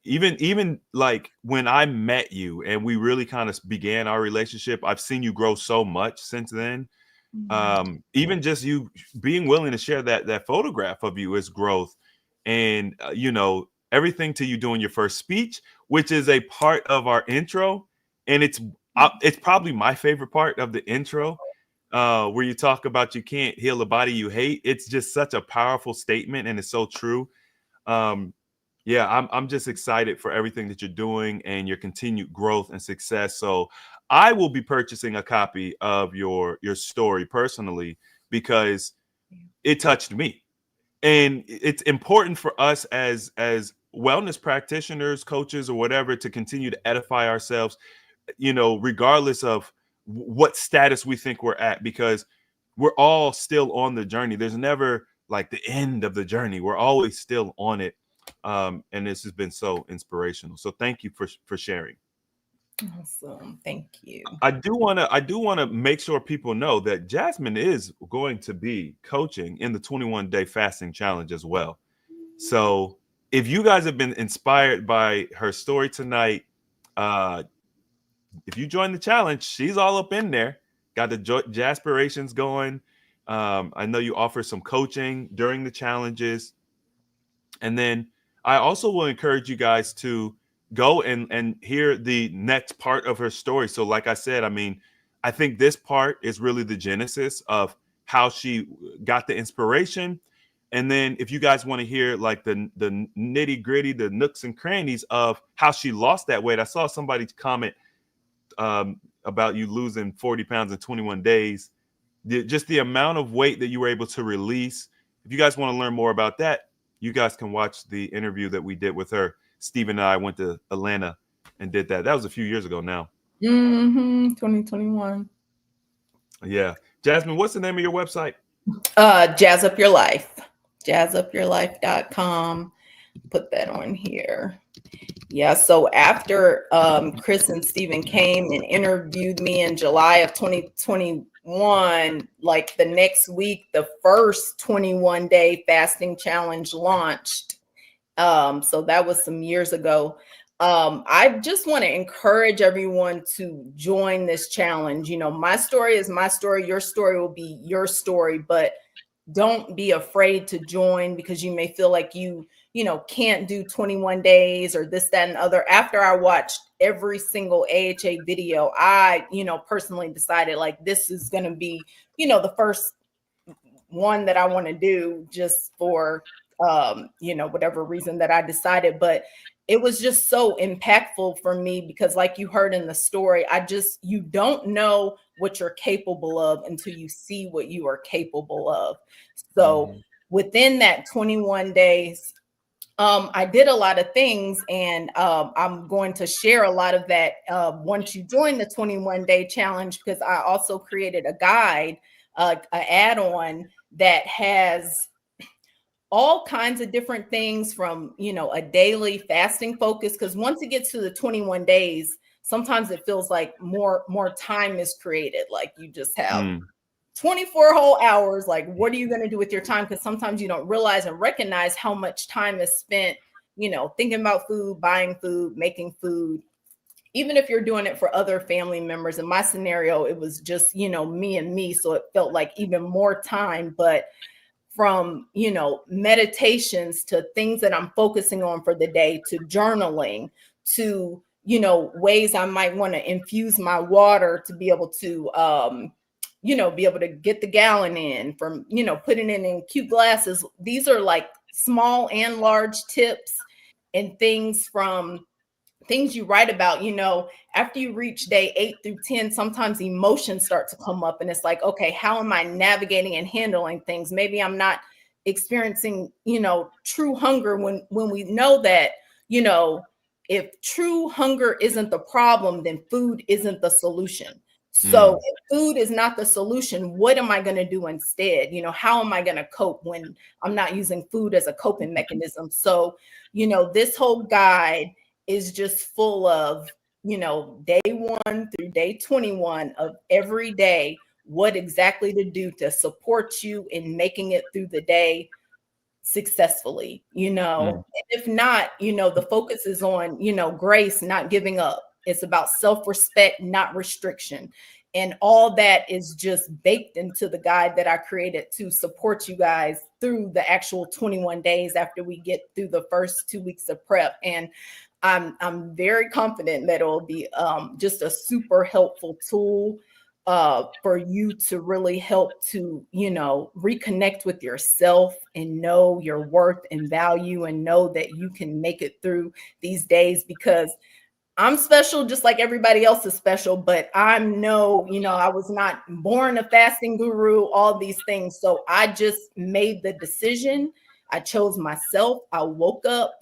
even like when I met you and we really kind of began our relationship, I've seen you grow so much since then. Even just you being willing to share that photograph of you is growth. And everything to you doing your first speech, which is a part of our intro, and it's probably my favorite part of the intro, where you talk about you can't heal a body you hate. It's just such a powerful statement, and it's so true. I'm just excited for everything that you're doing and your continued growth and success. So I will be purchasing a copy of your story personally, because it touched me. And it's important for us as wellness practitioners, coaches, or whatever, to continue to edify ourselves, regardless of what status we think we're at, because we're all still on the journey. There's never the end of the journey. We're always still on it. And this has been so inspirational. So thank you for sharing. Awesome. Thank you. I do want to make sure people know that Jasmine is going to be coaching in the 21-day fasting challenge as well. So if you guys have been inspired by her story tonight, if you join the challenge, she's all up in there. Got the Jaspirations going. I know you offer some coaching during the challenges. And then I also will encourage you guys to go and hear the next part of her story. So like I said, I think this part is really the genesis of how she got the inspiration. And then if you guys want to hear the nitty gritty, the nooks and crannies of how she lost that weight. I saw somebody comment about you losing 40 pounds in 21 days. Just the amount of weight that you were able to release. If you guys want to learn more about that, you guys can watch the interview that we did with her. Steve and I went to Atlanta and did that. That was a few years ago now. 2021. Yeah. Jasmine, what's the name of your website? Jazz Up Your Life. jazzupyourlife.com. Put that on here. Yeah. So after Chris and Steven came and interviewed me in July of 2021, the next week, the first 21-day fasting challenge launched. So that was some years ago. I just want to encourage everyone to join this challenge. My story is my story. Your story will be your story, but don't be afraid to join, because you may feel like you can't do 21 days or this, that, and other. After I watched every single AHA video, I, personally decided like this is going to be, the first one that I want to do, just for, whatever reason that I decided. But it was just so impactful for me because, like you heard in the story, you don't know what you're capable of until you see what you are capable of. So within that 21 days, I did a lot of things, and I'm going to share a lot of that once you join the 21-day challenge, because I also created a guide, an add-on that has all kinds of different things from, a daily fasting focus. Because once it gets to the 21 days, sometimes it feels like more time is created. Like you just have 24 whole hours. Like, what are you going to do with your time? Because sometimes you don't realize and recognize how much time is spent, thinking about food, buying food, making food, even if you're doing it for other family members. In my scenario, it was just, me and me. So it felt like even more time. But from, meditations to things that I'm focusing on for the day, to journaling, to, ways I might want to infuse my water to be able to, be able to get the gallon in, from, putting it in cute glasses. These are like small and large tips and things from things you write about. After you reach day 8 through 10, sometimes emotions start to come up, and it's like, okay, how am I navigating and handling things? Maybe I'm not experiencing, true hunger, when we know that, if true hunger isn't the problem, then food isn't the solution. So if food is not the solution, what am I going to do instead? How am I going to cope when I'm not using food as a coping mechanism? So, this whole guide is just full of, day 1 through day 21 of every day, what exactly to do to support you in making it through the day successfully, And if not, the focus is on, grace, not giving up. It's about self-respect, not restriction. And all that is just baked into the guide that I created to support you guys through the actual 21 days after we get through the first 2 weeks of prep. And I'm very confident that it'll be just a super helpful tool for you to really help to, reconnect with yourself and know your worth and value, and know that you can make it through these days. Because I'm special, just like everybody else is special, but I was not born a fasting guru, all these things. So I just made the decision. I chose myself. I woke up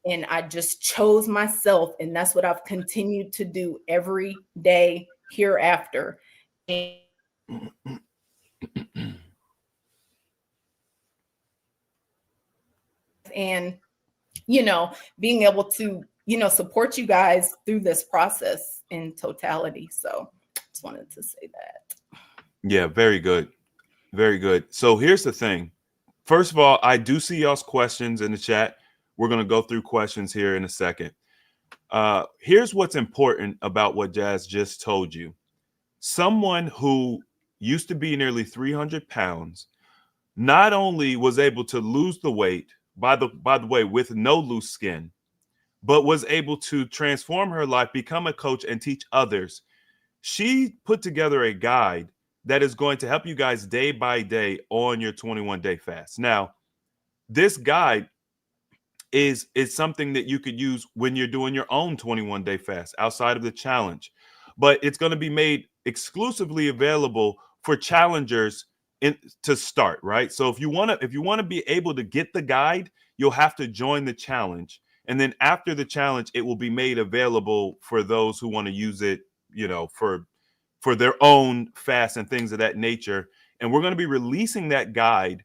and I just chose myself. And that's what I've continued to do every day hereafter. And, being able to, support you guys through this process in totality. So just wanted to say that. Yeah, very good. Very good. So here's the thing. First of all, I do see y'all's questions in the chat. We're going to go through questions here in a second. Here's what's important about what Jazz just told you. Someone who used to be nearly 300 pounds not only was able to lose the weight, by the way, with no loose skin, but was able to transform her life, become a coach, and teach others. She put together a guide that is going to help you guys day by day on your 21-day fast. Now, this guide is something that you could use when you're doing your own 21-day fast outside of the challenge. But it's going to be made exclusively available for challengers to start, right? So if you want to be able to get the guide, you'll have to join the challenge. And then after the challenge, it will be made available for those who want to use it, for their own fast and things of that nature. And we're going to be releasing that guide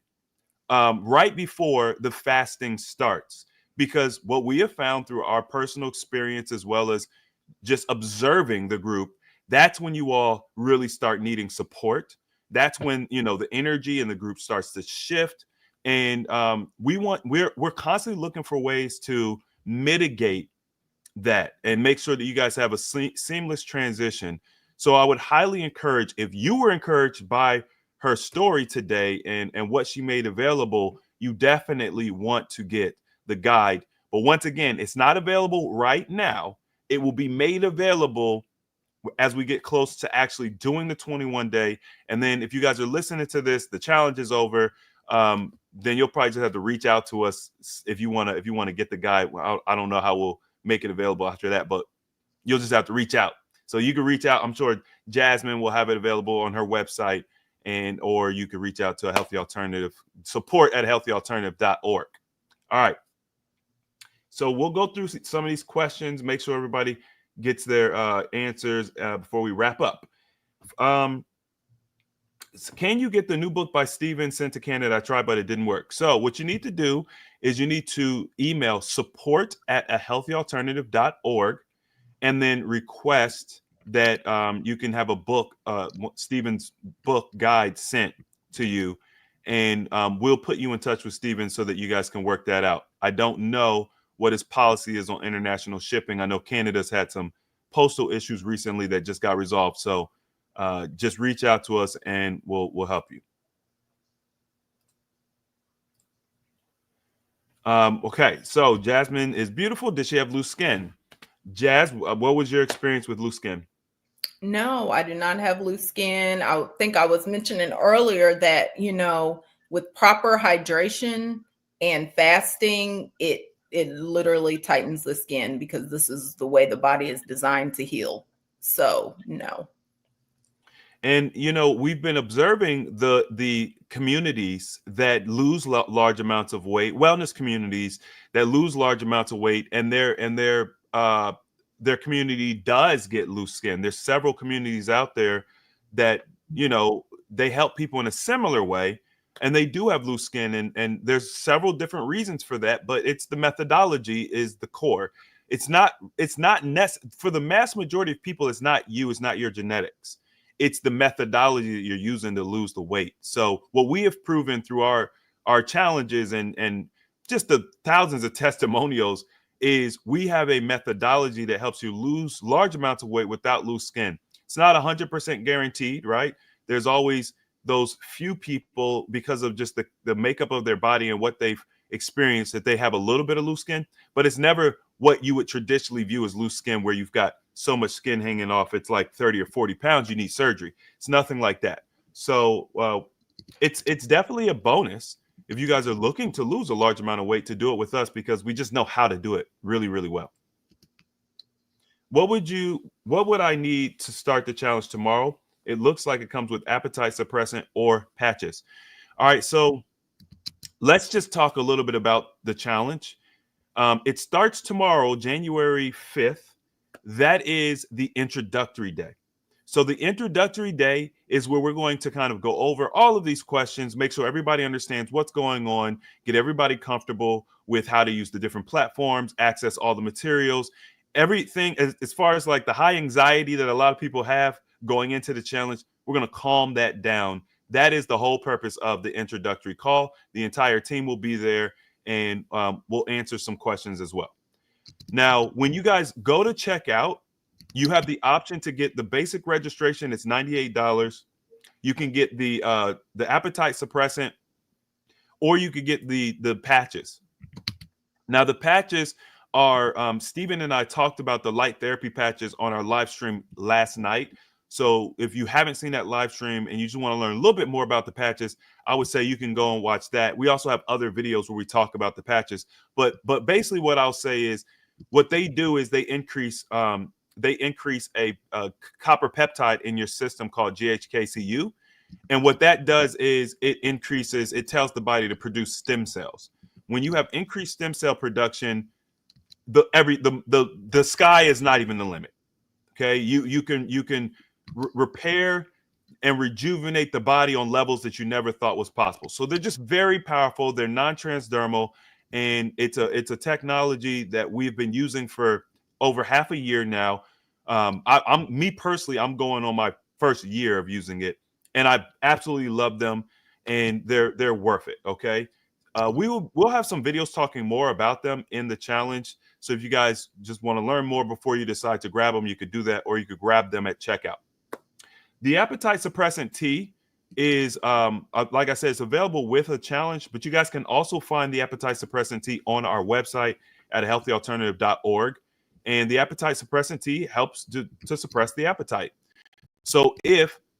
right before the fasting starts, because what we have found through our personal experience, as well as just observing the group, that's when you all really start needing support. That's when, the energy in the group starts to shift. And we're constantly looking for ways to mitigate that and make sure that you guys have a seamless transition. So I would highly encourage, if you were encouraged by her story today and what she made available, you definitely want to get the guide. But once again, it's not available right now. It will be made available as we get close to actually doing the 21 day. And then if you guys are listening to this, the challenge is over. Then you'll probably just have to reach out to us if you want to get the guide. I don't know how we'll make it available after that, but you'll just have to reach out. So you can reach out. I'm sure Jasmine will have it available on her website, or you can reach out to a Healthy Alternative, support at healthyalternative.org. All right. So we'll go through some of these questions, make sure everybody gets their answers before we wrap up. Can you get the new book by Stephen sent to Canada? I tried, but it didn't work. So what you need to do is you need to email support at ahealthyalternative.org and then request that you can have a book, Stephen's book guide sent to you. And we'll put you in touch with Stephen so that you guys can work that out. I don't know what his policy is on international shipping. I know Canada's had some postal issues recently that just got resolved. So just reach out to us and we'll help you. Okay, so Jasmine is beautiful. Did she have loose skin? Jazz, what was your experience with loose skin? No, I do not have loose skin. I think I was mentioning earlier that, with proper hydration and fasting, it literally tightens the skin because this is the way the body is designed to heal. So no. And, we've been observing the communities that lose large amounts of weight, wellness communities that lose large amounts of weight, and their community does get loose skin. There's several communities out there that, they help people in a similar way, and they do have loose skin. And there's several different reasons for that, but it's the methodology is the core. It's not for the mass majority of people, it's not your genetics. It's the methodology that you're using to lose the weight. So what we have proven through our challenges and just the thousands of testimonials is we have a methodology that helps you lose large amounts of weight without loose skin. It's not 100% guaranteed, right? There's always those few people, because of just the makeup of their body and what they've experienced, that they have a little bit of loose skin, but it's never what you would traditionally view as loose skin, where you've got so much skin hanging off, it's like 30 or 40 pounds, you need surgery. It's nothing like that. So it's definitely a bonus if you guys are looking to lose a large amount of weight, to do it with us, because we just know how to do it really, really well. What would I need to start the challenge tomorrow? It looks like it comes with appetite suppressant or patches. All right, so let's just talk a little bit about the challenge. It starts tomorrow, January 5th. That is the introductory day. So the introductory day is where we're going to kind of go over all of these questions, make sure everybody understands what's going on, get everybody comfortable with how to use the different platforms, access all the materials, everything as far as like the high anxiety that a lot of people have going into the challenge. We're going to calm that down. That is the whole purpose of the introductory call. The entire team will be there, and we'll answer some questions as well. Now, when you guys go to checkout, you have the option to get the basic registration. It's $98. You can get the appetite suppressant, or you could get the patches. Now, the patches are Stephen and I talked about the light therapy patches on our live stream last night. So if you haven't seen that live stream and you just want to learn a little bit more about the patches, I would say you can go and watch that. We also have other videos where we talk about the patches. But basically what I'll say is what they do is they increase a copper peptide in your system called GHKCU. And what that does is it tells the body to produce stem cells. When you have increased stem cell production, the sky is not even the limit. Okay, you can repair and rejuvenate the body on levels that you never thought was possible. So they're just very powerful. They're non-transdermal, and it's a technology that we've been using for over half a year now. Me personally, I'm going on my first year of using it, and I absolutely love them, and they're worth it. Okay, we'll have some videos talking more about them in the challenge. So if you guys just want to learn more before you decide to grab them, you could do that, or you could grab them at checkout. The appetite suppressant tea is like I said, it's available with a challenge, but you guys can also find the appetite suppressant tea on our website at healthyalternative.org. And the appetite suppressant tea helps to suppress the appetite. So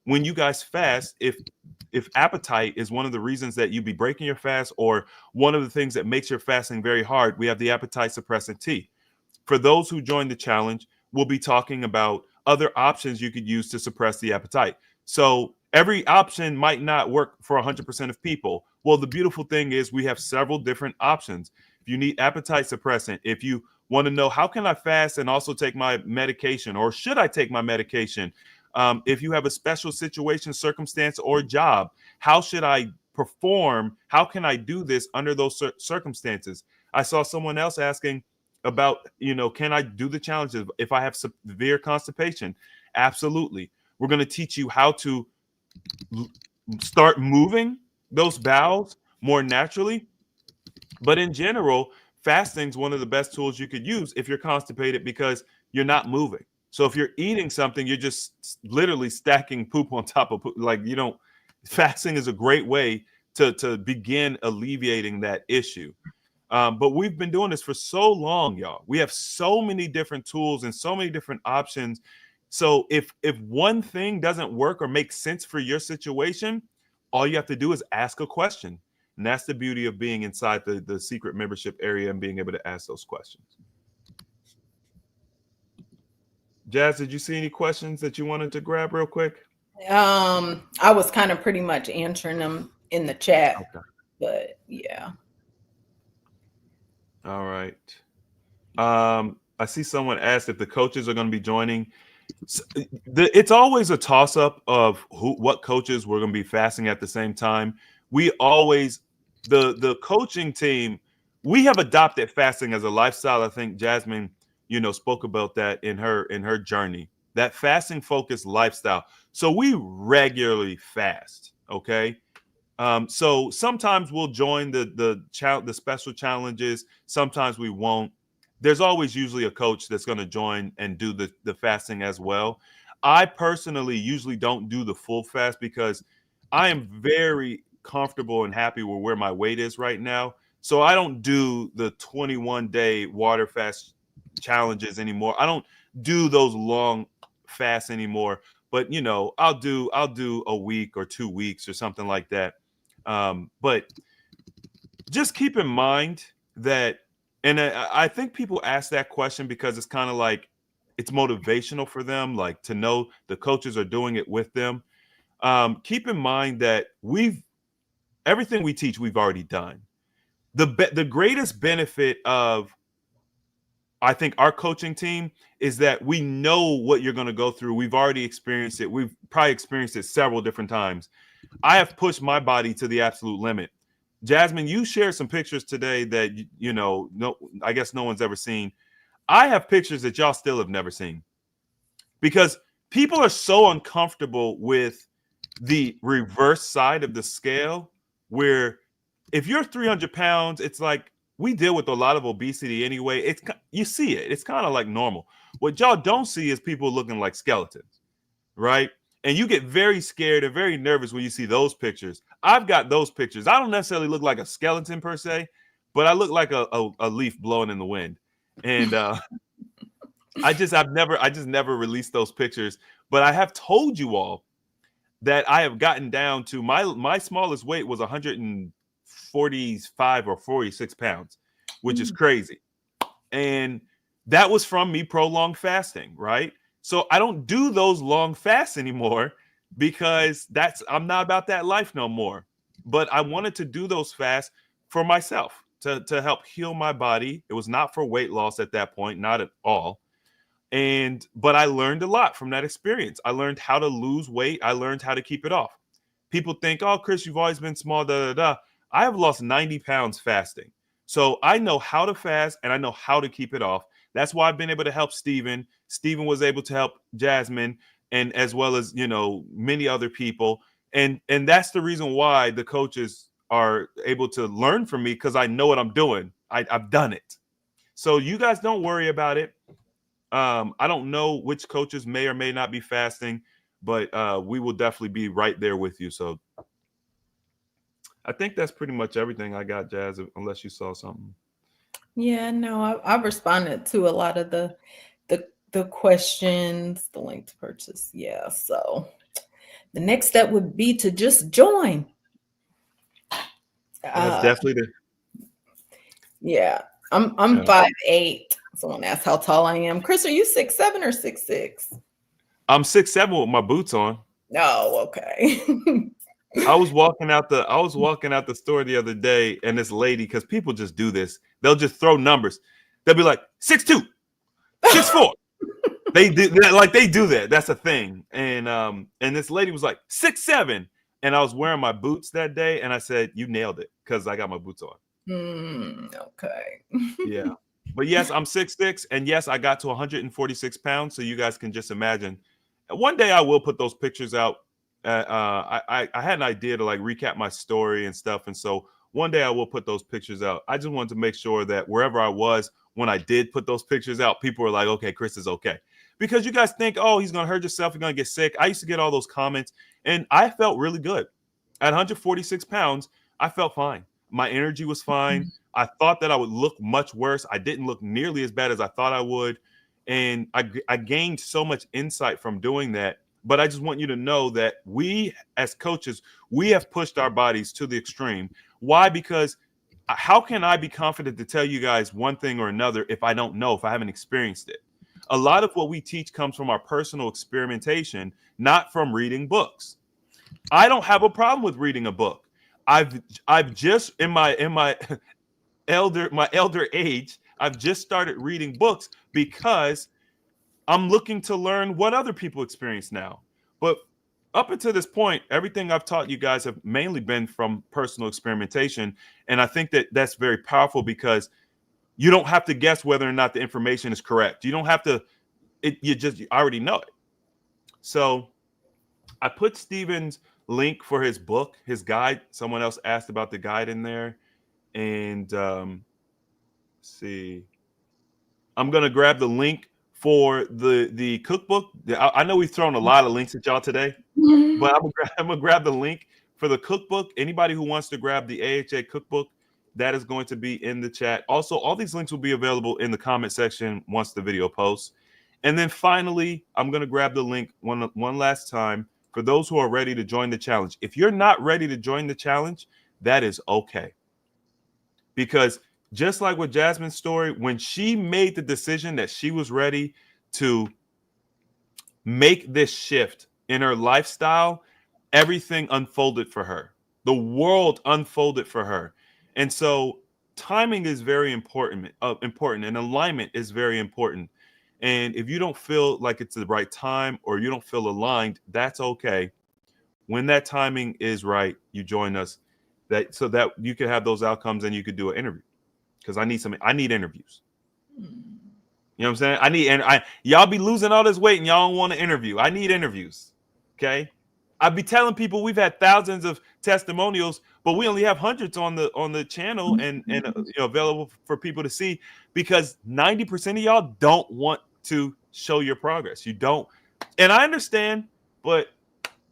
when you guys fast, if appetite is one of the reasons that you be breaking your fast, or one of the things that makes your fasting very hard, we have the appetite suppressant tea. For those who join the challenge, we'll be talking about other options you could use to suppress the appetite. So every option might not work for 100% of people. Well, the beautiful thing is we have several different options. If you need appetite suppressant, if you want to know how can I fast and also take my medication, or should I take my medication? If you have a special situation, circumstance, or job, how should I perform? How can I do this under those circumstances? I saw someone else asking about, can I do the challenges if I have severe constipation? Absolutely. We're going to teach you how to start moving those bowels more naturally. But in general, fasting is one of the best tools you could use if you're constipated, because you're not moving. So if you're eating something, you're just literally stacking poop on top of poop. Fasting is a great way to begin alleviating that issue. But we've been doing this for so long, y'all. We have so many different tools and so many different options. So if one thing doesn't work or make sense for your situation, all you have to do is ask a question. And that's the beauty of being inside the secret membership area and being able to ask those questions. Jazz, did you see any questions that you wanted to grab real quick? I was kind of pretty much answering them in the chat, okay. But yeah. All right. I see someone asked if the coaches are going to be joining. It's always a toss-up of what coaches we're going to be fasting at the same time. We always, the coaching team, we have adopted fasting as a lifestyle. I think Jasmine, spoke about that in her journey, that fasting focused lifestyle. So we regularly fast. Okay. So sometimes we'll join the special challenges. Sometimes we won't. There's always usually a coach that's going to join and do the fasting as well. I personally usually don't do the full fast because I am very comfortable and happy with where my weight is right now. So I don't do the 21-day water fast challenges anymore. I don't do those long fasts anymore. But I'll do a week or 2 weeks or something like that. But just keep in mind that, and I think people ask that question because it's kind of like it's motivational for them, like to know the coaches are doing it with them. Keep in mind that everything we teach, we've already done. The greatest benefit of, I think, our coaching team is that we know what you're going to go through. We've already experienced it. We've probably experienced it several different times. I have pushed my body to the absolute limit. Jasmine, you shared some pictures today that, I guess no one's ever seen. I have pictures that y'all still have never seen because people are so uncomfortable with the reverse side of the scale, where if you're 300 pounds, it's like, we deal with a lot of obesity anyway. You see it. It's kind of like normal. What y'all don't see is people looking like skeletons, right? And you get very scared and very nervous when you see those pictures. I've got those pictures. I don't necessarily look like a skeleton per se, but I look like a leaf blowing in the wind. And I just never released those pictures. But I have told you all that I have gotten down to my smallest weight was 145 or 46 pounds, which is crazy. And that was from me prolonged fasting, right? So I don't do those long fasts anymore because I'm not about that life no more. But I wanted to do those fasts for myself to help heal my body. It was not for weight loss at that point, not at all. But I learned a lot from that experience. I learned how to lose weight. I learned how to keep it off. People think, oh, Chris, you've always been small, I have lost 90 pounds fasting. So I know how to fast and I know how to keep it off. That's why I've been able to help Stephen. Stephen was able to help Jasmine, and as well as, many other people. And that's the reason why the coaches are able to learn from me, because I know what I'm doing. I've done it. So you guys don't worry about it. I don't know which coaches may or may not be fasting, but we will definitely be right there with you. So I think that's pretty much everything I got, Jazz, unless you saw something. Yeah, no, I've responded to a lot of the questions, the link to purchase. Yeah, so the next step would be to just join. That's definitely yeah. I'm 5'8". Someone asked how tall I am. Chris, are you 6'7" or 6'6"? I'm 6'7" with my boots on. Oh, okay. I was walking out the store the other day, and this lady, because people just do this, they'll just throw numbers. They'll be like 6'2", 6'4". They do that. That's a thing. And this lady was like 6'7", and I was wearing my boots that day, and I said, "You nailed it," because I got my boots on. Okay. Yeah. But yes, I'm 6'6", and yes, I got to 146 pounds. So you guys can just imagine. One day I will put those pictures out. I had an idea to like recap my story and stuff, and so one day I will put those pictures out. I just wanted to make sure that wherever I was when I did put those pictures out, people were like, "Okay, Chris is okay," because you guys think, "Oh, he's gonna hurt yourself, you're gonna get sick." I used to get all those comments, and I felt really good. At 146 pounds, I felt fine. My energy was fine. I thought that I would look much worse. I didn't look nearly as bad as I thought I would, and I gained so much insight from doing that. But I just want you to know that we, as coaches, we have pushed our bodies to the extreme. Why? Because how can I be confident to tell you guys one thing or another if I don't know, if I haven't experienced it? A lot of what we teach comes from our personal experimentation, not from reading books. I don't have a problem with reading a book. I've just in my elder age, I've just started reading books because I'm looking to learn what other people experience now. But up until this point, everything I've taught you guys have mainly been from personal experimentation. And I think that that's very powerful because you don't have to guess whether or not the information is correct. You don't have to, you already know it. So I put Steven's link for his book, his guide. Someone else asked about the guide in there. And let's see, I'm going to grab the link for the cookbook. I know we've thrown a lot of links at y'all today, but I'm gonna grab the link for the cookbook. Anybody who wants to grab the AHA cookbook, that is going to be in the chat. Also, all these links will be available in the comment section once the video posts. And then finally, I'm gonna grab the link one last time for those who are ready to join the challenge. If you're not ready to join the challenge, that is okay. Because just like with Jasmine's story, when she made the decision that she was ready to make this shift in her lifestyle, everything unfolded for her. The world unfolded for her. And so timing is very important, and alignment is very important. And if you don't feel like it's the right time or you don't feel aligned, that's okay. When that timing is right, you join us so that you can have those outcomes and you could do an interview. Because I need interviews. You know what I'm saying? Y'all be losing all this weight and y'all don't want to interview. I need interviews. Okay. I'd be telling people we've had thousands of testimonials, but we only have hundreds on the channel and available for people to see, because 90% of y'all don't want to show your progress. You don't. And I understand, but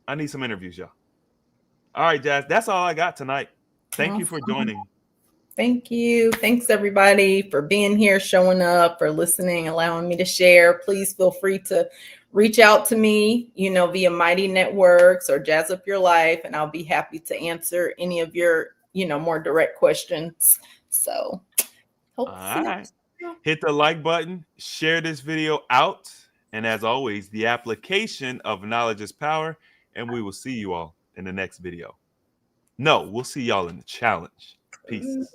I need some interviews, y'all. All right, Jazz, that's all I got tonight. Thank you for joining. Thank you. Thanks, everybody, for being here, showing up, for listening, allowing me to share. Please feel free to reach out to me, via Mighty Networks or Jazz Up Your Life, and I'll be happy to answer any of your, more direct questions. So, all right. Hit the like button, share this video out, and as always, the application of knowledge is power, and we will see you all in the next video. No, we'll see y'all in the challenge. Peace.